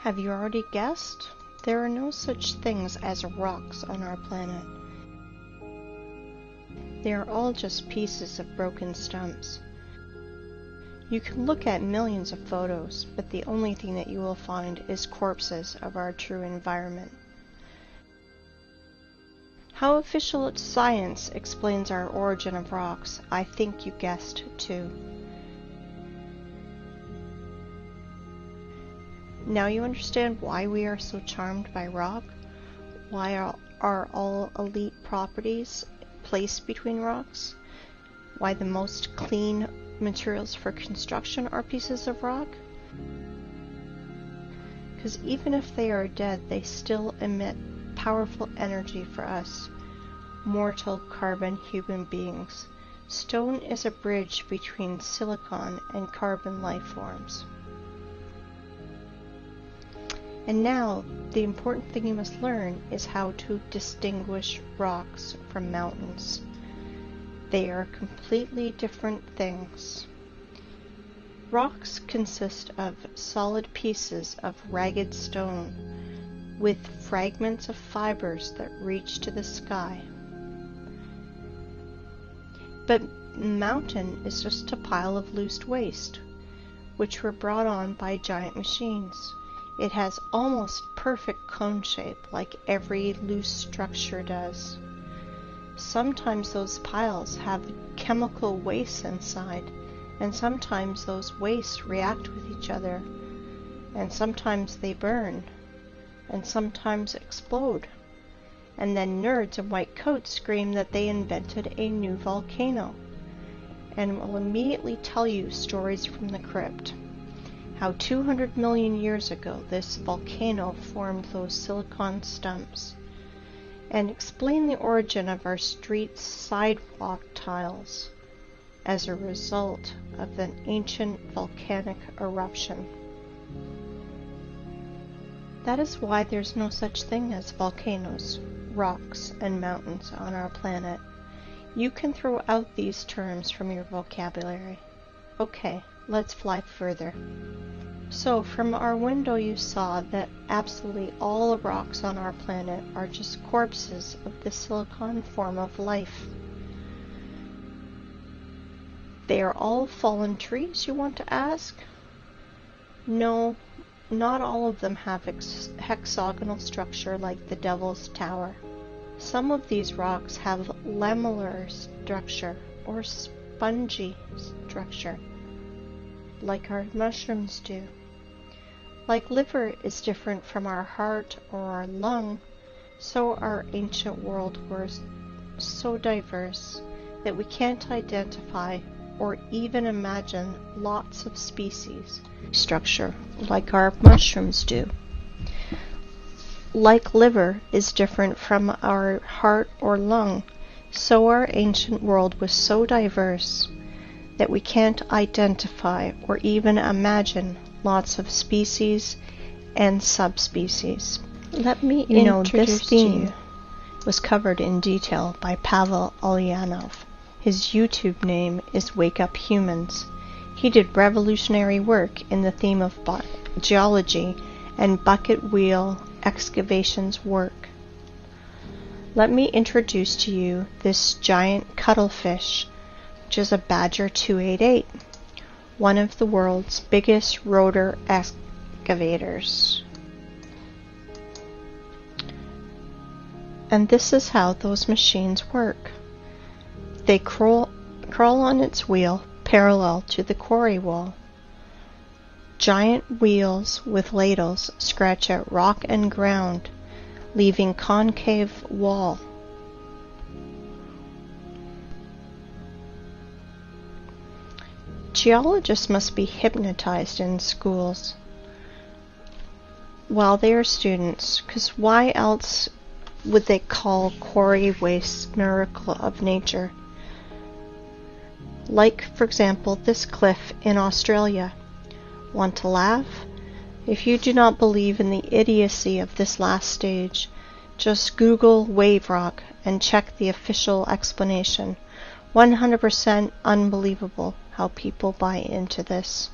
A: Have you already guessed? There are no such things as rocks on our planet. They are all just pieces of broken stumps. You can look at millions of photos, but the only thing that you will find is corpses of our true environment. How official science explains our origin of rocks, I think you guessed too. Now you understand why we are so charmed by rock? Why are all elite properties placed between rocks? Why the most clean materials for construction are pieces of rock? Because even if they are dead, they still emit powerful energy for us, mortal carbon human beings. Stone is a bridge between silicon and carbon life forms. And now, the important thing you must learn is how to distinguish rocks from mountains. They are completely different things. Rocks consist of solid pieces of ragged stone with fragments of fibers that reach to the sky. But mountain is just a pile of loose waste, which were brought on by giant machines. It has almost perfect cone shape, like every loose structure does. Sometimes those piles have chemical waste inside, And sometimes those wastes react with each other, and sometimes they burn, and sometimes explode. And then nerds in white coats scream that they invented a new volcano, and will immediately tell you stories from the crypt. How 200 million years ago this volcano formed those silicon stumps, and explain the origin of our street's sidewalk tiles as a result of an ancient volcanic eruption. That is why there's no such thing as volcanoes, rocks, and mountains on our planet. You can throw out these terms from your vocabulary. Okay, let's fly further. So from our window you saw that absolutely all the rocks on our planet are just corpses of the silicon form of life. They are all fallen trees, you want to ask? No, not all of them have hexagonal structure like the Devil's Tower. Some of these rocks have lamellar structure or spongy structure, like our mushrooms do. Like liver is different from our heart or our lung, so our ancient world was so diverse that we can't identify or even imagine lots of species structure like our mushrooms do. Like liver is different from our heart or lung, so our ancient world was so diverse that we can't identify or even imagine lots of species and subspecies. Let me introduce this theme was covered in detail by Pavel Ulyanov. His YouTube name is Wake Up Humans. He did revolutionary work in the theme of geology and bucket wheel excavations work. Let me introduce to you this giant cuttlefish, which is a Badger 288, one of the world's biggest rotor excavators. And this is how those machines work. They crawl on its wheel parallel to the quarry wall. Giant wheels with ladles scratch at rock and ground, leaving concave wall. Geologists must be hypnotized in schools while they are students, because why else would they call quarry waste miracle of nature? Like, for example, this cliff in Australia. Want to laugh? If you do not believe in the idiocy of this last stage, just Google wave rock and check the official explanation. 100% unbelievable how people buy into this.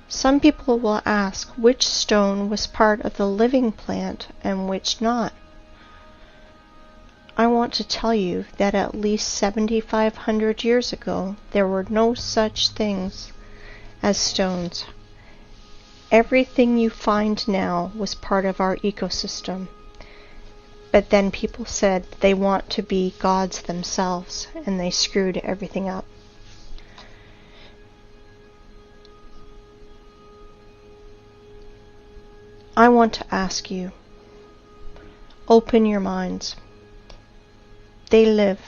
A: Some people will ask which stone was part of the living plant and which not. I want to tell you that at least 7,500 years ago there were no such things as stones. Everything you find now was part of our ecosystem. But then people said they want to be gods themselves, and they screwed everything up. I want to ask you, open your minds. They live,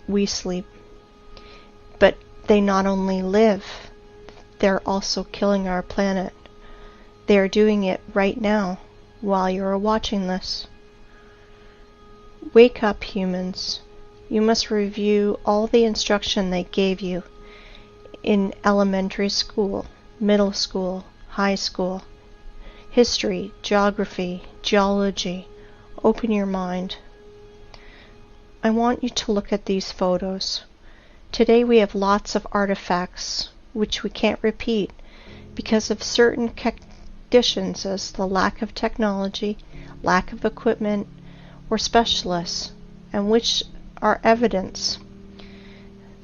A: we sleep. But they not only live, they're also killing our planet. They are doing it right now while you're watching this. Wake up, humans. You must review all the instruction they gave you in elementary school, middle school, high school, history, geography, geology. Open your mind. I want you to look at these photos. Today we have lots of artifacts which we can't repeat because of certain conditions as the lack of technology, lack of equipment, or specialists, and which are evidence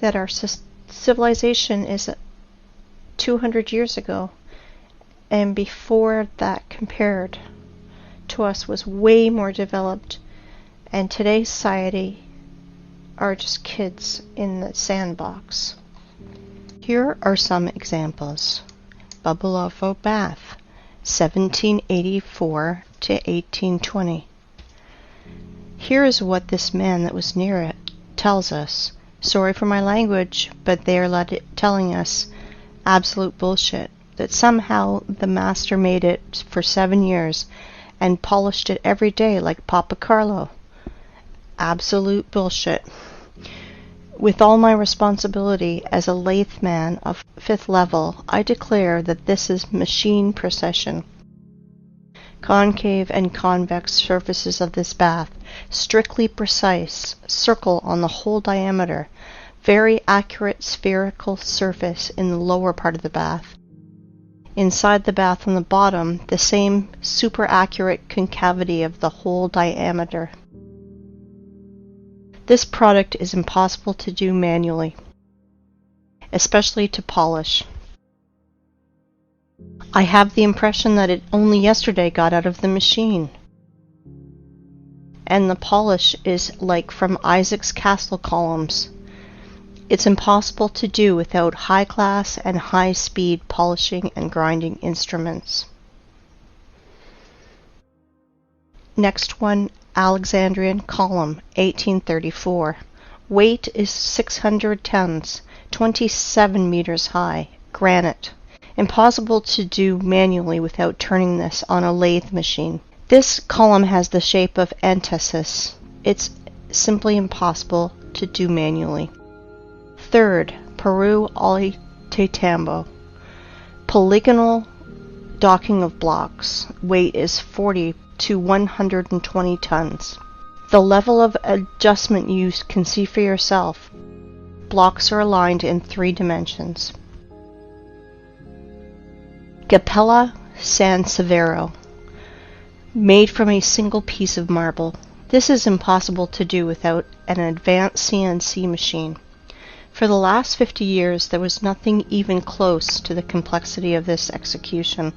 A: that our civilization is 200 years ago, and before that compared to us was way more developed, and today's society are just kids in the sandbox. Here are some examples. Bubbleovo Bath, 1784 to 1820. Here is what this man that was near it tells us. Sorry for my language, but they are telling us absolute bullshit. That somehow the master made it for 7 years and polished it every day like Papa Carlo. Absolute bullshit. With all my responsibility as a lathe man of 5th level, I declare that this is machine precision. Concave and convex surfaces of this bath, strictly precise, circle on the whole diameter, very accurate spherical surface in the lower part of the bath. Inside the bath on the bottom, the same super accurate concavity of the whole diameter. This product is impossible to do manually, especially to polish. I have the impression that it only yesterday got out of the machine. And the polish is like from Isaac's castle columns. It's impossible to do without high-class and high-speed polishing and grinding instruments. Next one, Alexandrian column, 1834. Weight is 600 tons, 27 meters high, granite. Impossible to do manually without turning this on a lathe machine. This column has the shape of antithesis. It's simply impossible to do manually. Third, Peru Ollantaytambo. Polygonal docking of blocks. Weight is 40 to 120 tons. The level of adjustment you can see for yourself. Blocks are aligned in 3 dimensions. Capella San Severo. Made from a single piece of marble. This is impossible to do without an advanced CNC machine. For the last 50 years, there was nothing even close to the complexity of this execution.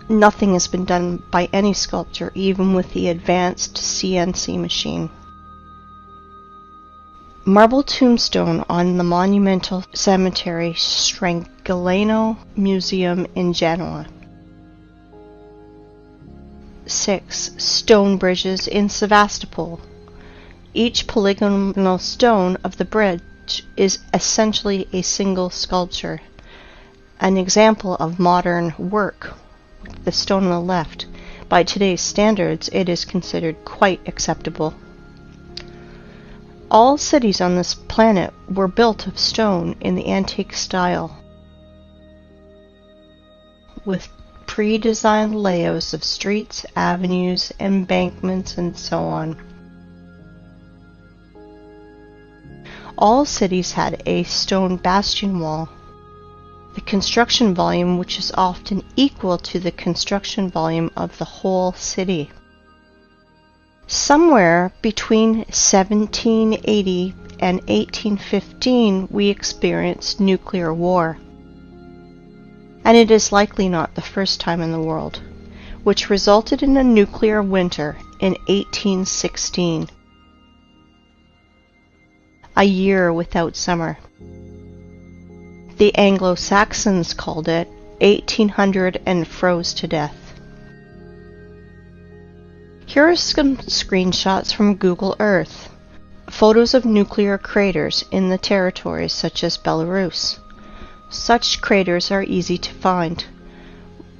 A: Nothing has been done by any sculptor, even with the advanced CNC machine. Marble tombstone on the monumental cemetery Strangolano Museum in Genoa. 6. Stone bridges in Sevastopol. Each polygonal stone of the bridge is essentially a single sculpture. An example of modern work, the stone on the left. By today's standards, it is considered quite acceptable. All cities on this planet were built of stone in the antique style, with pre-designed layouts of streets, avenues, embankments, and so on. All cities had a stone bastion wall, the construction volume which is often equal to the construction volume of the whole city. Somewhere between 1780 and 1815 we experienced nuclear war, and it is likely not the first time in the world, which resulted in a nuclear winter in 1816. A year without summer. The Anglo-Saxons called it 1800 and froze to death. Here are some screenshots from Google Earth. Photos of nuclear craters in the territories such as Belarus. Such craters are easy to find.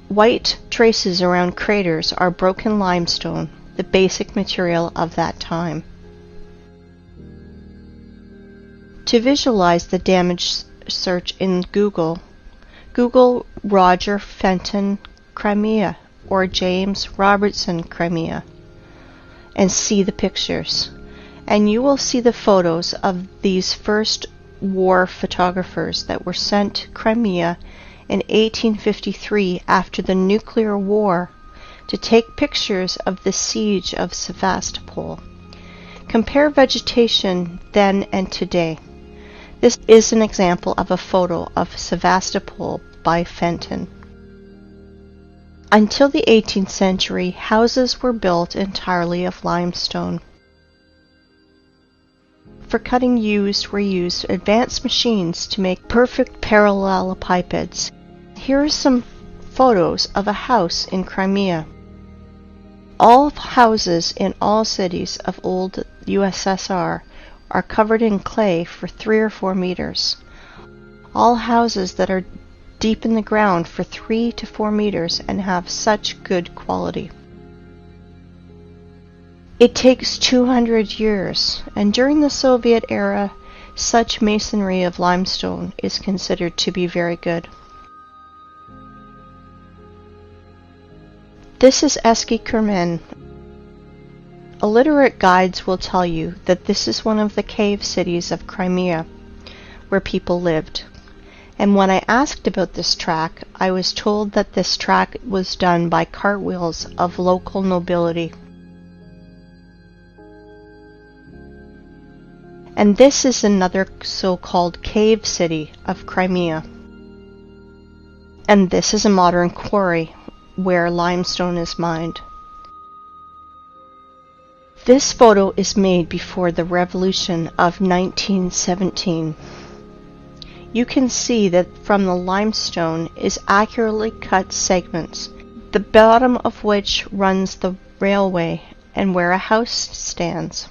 A: White traces around craters are broken limestone, the basic material of that time. To visualize the damage, search in Google Roger Fenton Crimea or James Robertson Crimea and see the pictures, and you will see the photos of these first war photographers that were sent to Crimea in 1853 after the nuclear war to take pictures of the siege of Sevastopol. Compare vegetation then and today. This is an example of a photo of Sevastopol by Fenton. Until the 18th century, houses were built entirely of limestone. for cutting were used advanced machines to make perfect parallelepipeds. Here are some photos of a house in Crimea. All houses in all cities of old USSR are covered in clay for 3 or 4 meters. All houses that are deep in the ground for 3 to 4 meters and have such good quality. It takes 200 years, and during the Soviet era, such masonry of limestone is considered to be very good. This is Eski Kermen. Illiterate guides will tell you that this is one of the cave cities of Crimea, where people lived. And when I asked about this track, I was told that this track was done by cartwheels of local nobility. And this is another so-called cave city of Crimea. And this is a modern quarry where limestone is mined. This photo is made before the revolution of 1917. You can see that from the limestone is accurately cut segments, the bottom of which runs the railway and where a house stands.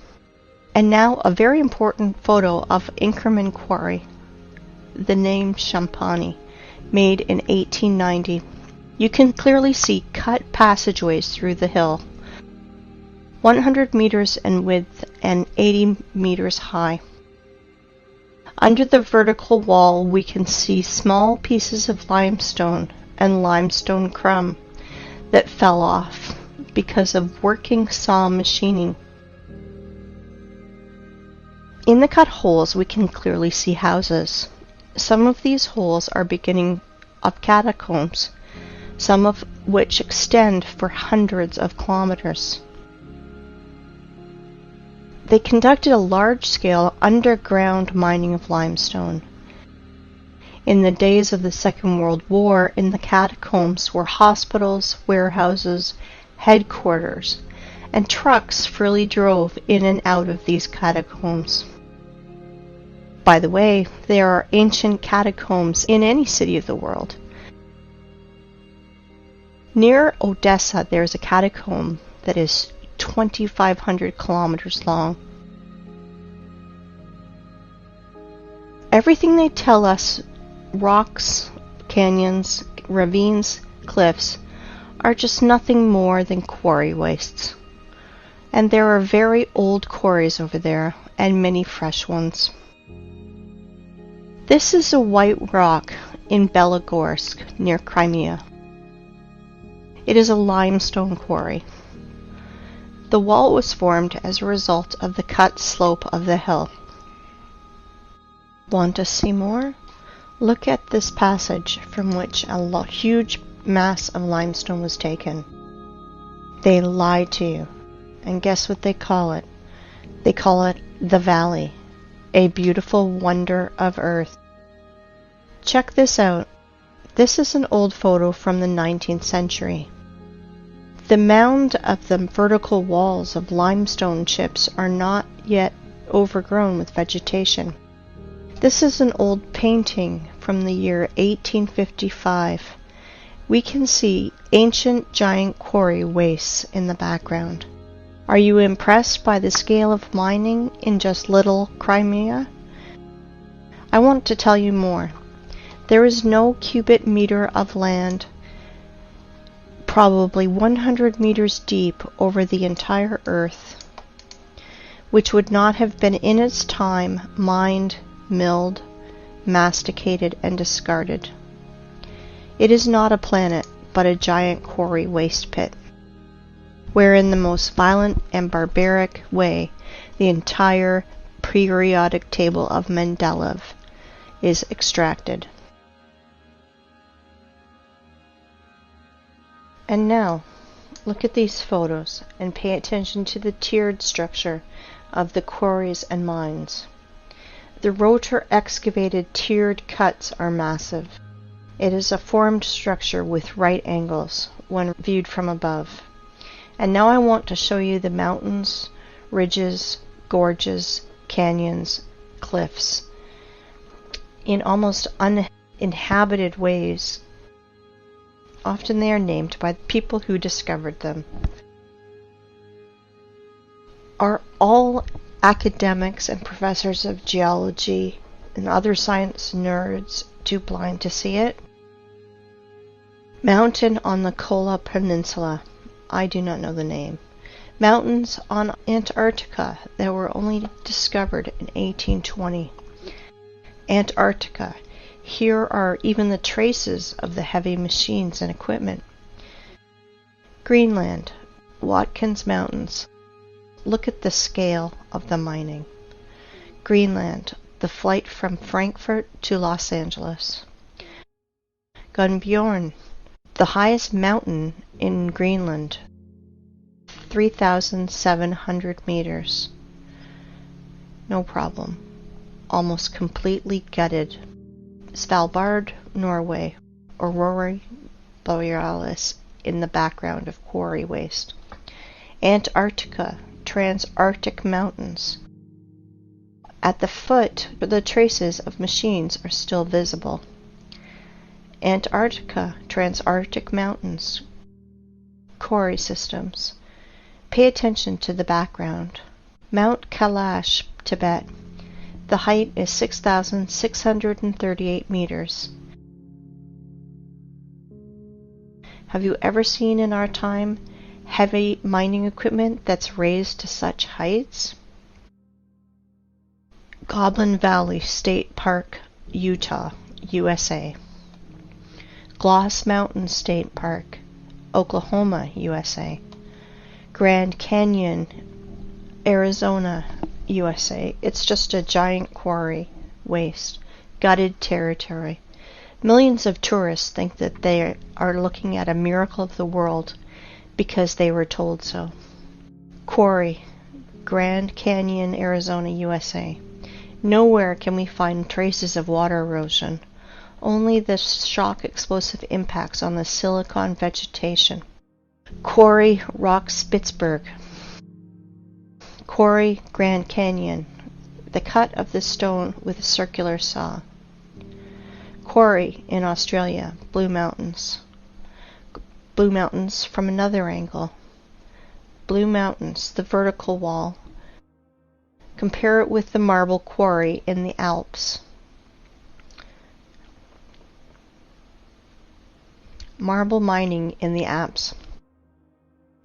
A: And now a very important photo of Inkerman Quarry, the name Champani, made in 1890. You can clearly see cut passageways through the hill, 100 meters in width and 80 meters high. Under the vertical wall we can see small pieces of limestone and limestone crumb that fell off because of working saw machining. In the cut holes we can clearly see houses. Some of these holes are beginning of catacombs, some of which extend for hundreds of kilometers. They conducted a large-scale underground mining of limestone. In the days of the Second World War, in the catacombs were hospitals, warehouses, headquarters, and trucks freely drove in and out of these catacombs. By the way, there are ancient catacombs in any city of the world. Near Odessa, there is a catacomb that is 2,500 kilometers long. Everything they tell us, rocks, canyons, ravines, cliffs, are just nothing more than quarry wastes. And there are very old quarries over there, and many fresh ones. This is a white rock in Belogorsk, near Crimea. It is a limestone quarry. The wall was formed as a result of the cut slope of the hill. Want to see more? Look at this passage from which a huge mass of limestone was taken. They lied to you. And guess what they call it? They call it the Valley, a beautiful wonder of earth. Check this out. This is an old photo from the 19th century. The mound of the vertical walls of limestone chips are not yet overgrown with vegetation. This is an old painting from the year 1855. We can see ancient giant quarry wastes in the background. Are you impressed by the scale of mining in just little Crimea? I want to tell you more. There is no cubic meter of land, probably 100 meters deep over the entire earth, which would not have been in its time mined, milled, masticated, and discarded. It is not a planet, but a giant quarry waste pit, where in the most violent and barbaric way the entire periodic table of Mendeleev is extracted. And now, look at these photos and pay attention to the tiered structure of the quarries and mines. The rotor excavated tiered cuts are massive. It is a formed structure with right angles when viewed from above. And now I want to show you the mountains, ridges, gorges, canyons, cliffs, in almost uninhabited ways. Often they are named by the people who discovered them. Are all academics and professors of geology and other science nerds too blind to see it? Mountain on the Kola Peninsula. I do not know the name. Mountains on Antarctica that were only discovered in 1820. Antarctica. Here are even the traces of the heavy machines and equipment. Greenland. Watkins Mountains. Look at the scale of the mining. Greenland. The flight from Frankfurt to Los Angeles. Gunbjorn. The highest mountain in Greenland. 3,700 meters. No problem. Almost completely gutted. Svalbard, Norway. Aurora Borealis in the background of quarry waste. Antarctica, Transantarctic Mountains. At the foot, the traces of machines are still visible. Antarctica, Transantarctic Mountains. Quarry systems. Pay attention to the background. Mount Kailash, Tibet. The height is 6,638 meters. Have you ever seen in our time heavy mining equipment that's raised to such heights? Goblin Valley State Park, Utah, USA. Gloss Mountain State Park, Oklahoma, USA. Grand Canyon, Arizona, USA. It's just a giant quarry, waste, gutted territory. Millions of tourists think that they are looking at a miracle of the world because they were told so. Quarry, Grand Canyon, Arizona, USA. Nowhere can we find traces of water erosion, only the shock explosive impacts on the silicon vegetation. Quarry, Rock Spitzberg. Quarry, Grand Canyon. The cut of the stone with a circular saw. Quarry in Australia, Blue Mountains. Blue Mountains from another angle. Blue Mountains, the vertical wall. Compare it with the marble quarry in the Alps. Marble mining in the Alps.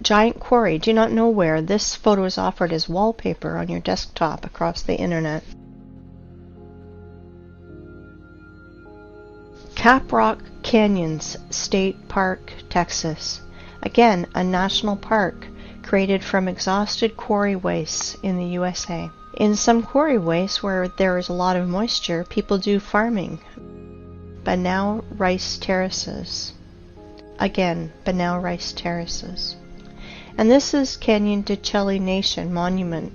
A: Giant quarry. Do not know where. This photo is offered as wallpaper on your desktop across the internet. Caprock Canyons State Park, Texas. Again, a national park created from exhausted quarry wastes in the USA. In some quarry wastes where there is a lot of moisture, people do farming. Banao rice terraces. Again, Banao rice terraces. And this is Canyon de Chelly Nation Monument,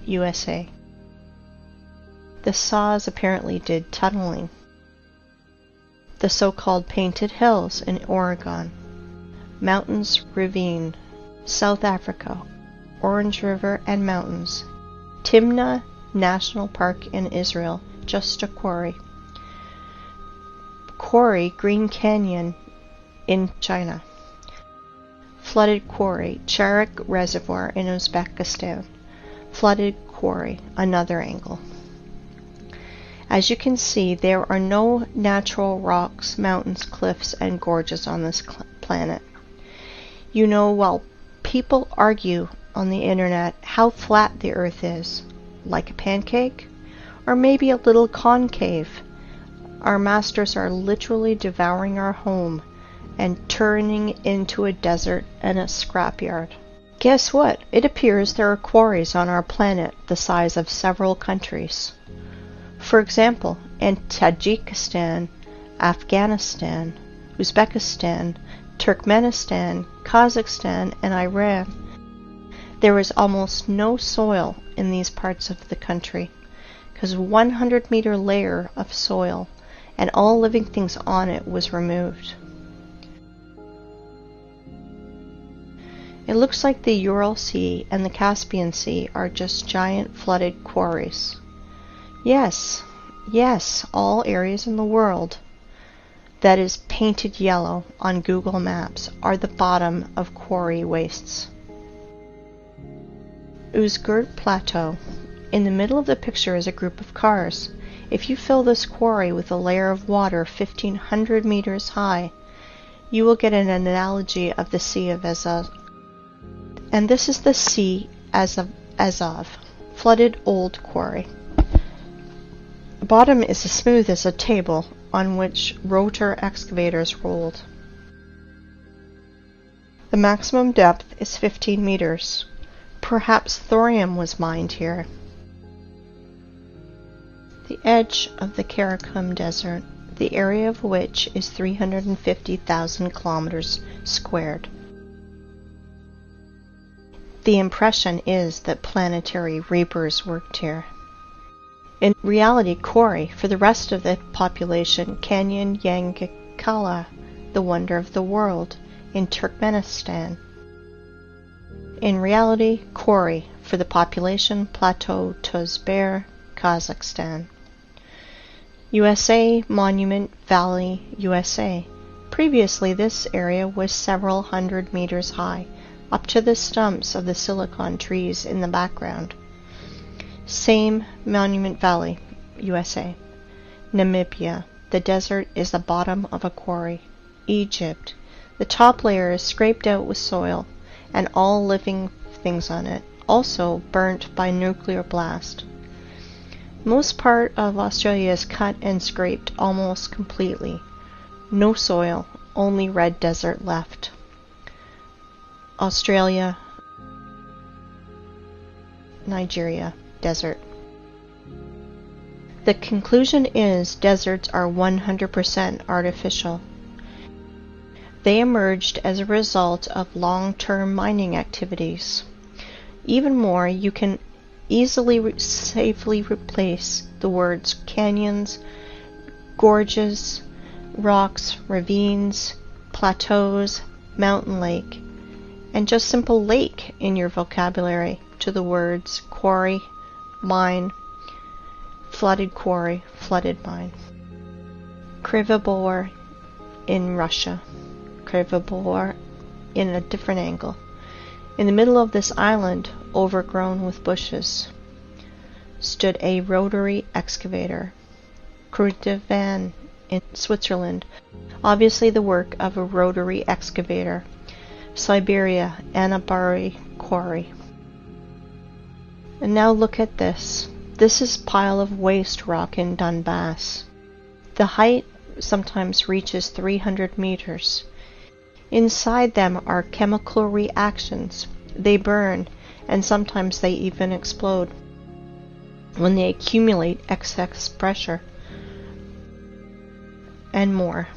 A: USA. The saws apparently did tunneling. The so-called Painted Hills in Oregon. Mountains Ravine, South Africa. Orange River and Mountains. Timna National Park in Israel, just a quarry. Quarry, Green Canyon in China. Flooded quarry, Charak Reservoir in Uzbekistan. Flooded quarry, another angle. As you can see, there are no natural rocks, mountains, cliffs, and gorges on this planet. You know, while people argue on the internet how flat the Earth is, like a pancake, or maybe a little concave, our masters are literally devouring our home and turning into a desert and a scrapyard. Guess what? It appears there are quarries on our planet the size of several countries. For example, in Tajikistan, Afghanistan, Uzbekistan, Turkmenistan, Kazakhstan, and Iran, there is almost no soil in these parts of the country, because 100-meter layer of soil and all living things on it was removed. It looks like the Ural Sea and the Caspian Sea are just giant flooded quarries. Yes, all areas in the world that is painted yellow on Google Maps are the bottom of quarry wastes. Uzgurt Plateau. In the middle of the picture is a group of cars. If you fill this quarry with a layer of water 1,500 meters high, you will get an analogy of the Sea of Azov. And this is the Sea of Azov, flooded old quarry. The bottom is as smooth as a table on which rotor excavators rolled. The maximum depth is 15 meters. Perhaps thorium was mined here. The edge of the Karakum Desert, the area of which is 350,000 kilometers squared. The impression is that planetary reapers worked here. In reality, Kori, for the rest of the population, Canyon Yangakala, the wonder of the world, in Turkmenistan. In reality, Kori, for the population, Plateau Tozber, Kazakhstan. USA Monument Valley, USA. Previously, this area was several hundred meters high, up to the stumps of the silicon trees in the background. Same Monument Valley, USA. Namibia. The desert is the bottom of a quarry. Egypt. The top layer is scraped out with soil and all living things on it, also burnt by nuclear blast. Most part of Australia is cut and scraped almost completely. No soil, only red desert left. Australia, Nigeria, desert. The conclusion is deserts are 100% artificial. They emerged as a result of long-term mining activities. Even more, you can easily safely replace the words canyons, gorges, rocks, ravines, plateaus, mountain lake, and just simple lake in your vocabulary to the words quarry, mine, flooded quarry, flooded mine. Krivobor in Russia. Krivobor in a different angle. In the middle of this island, overgrown with bushes, stood a rotary excavator. Kruitvann in Switzerland, obviously the work of a rotary excavator. Siberia, Anabari Quarry. And now look at this. This is pile of waste rock in Donbass. The height sometimes reaches 300 meters. Inside them are chemical reactions. They burn, and sometimes they even explode when they accumulate excess pressure, and more.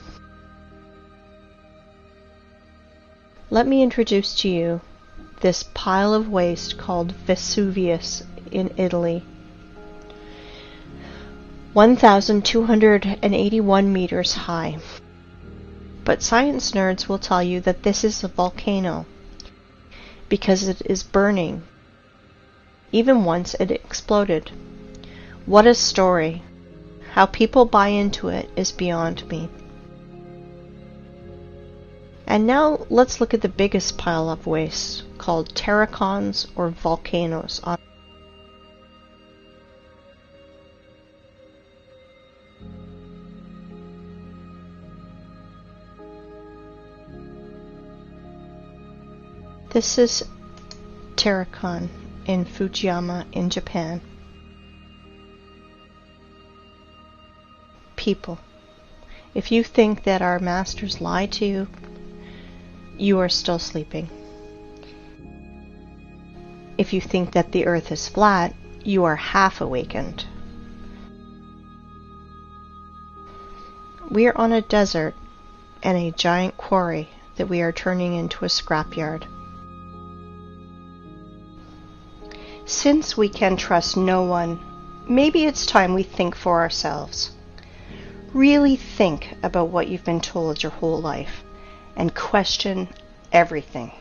A: Let me introduce to you this pile of waste called Vesuvius in Italy. 1,281 meters high. But science nerds will tell you that this is a volcano because it is burning, even once it exploded. What a story. How people buy into it is beyond me. And now let's look at the biggest pile of waste, called terracons or volcanoes. This is terracon in Fujiyama in Japan. People, if you think that our masters lie to you, you are still sleeping. If you think that the earth is flat, you are half awakened. We are on a desert and a giant quarry that we are turning into a scrapyard. Since we can trust no one, maybe it's time we think for ourselves. Really think about what you've been told your whole life and question everything.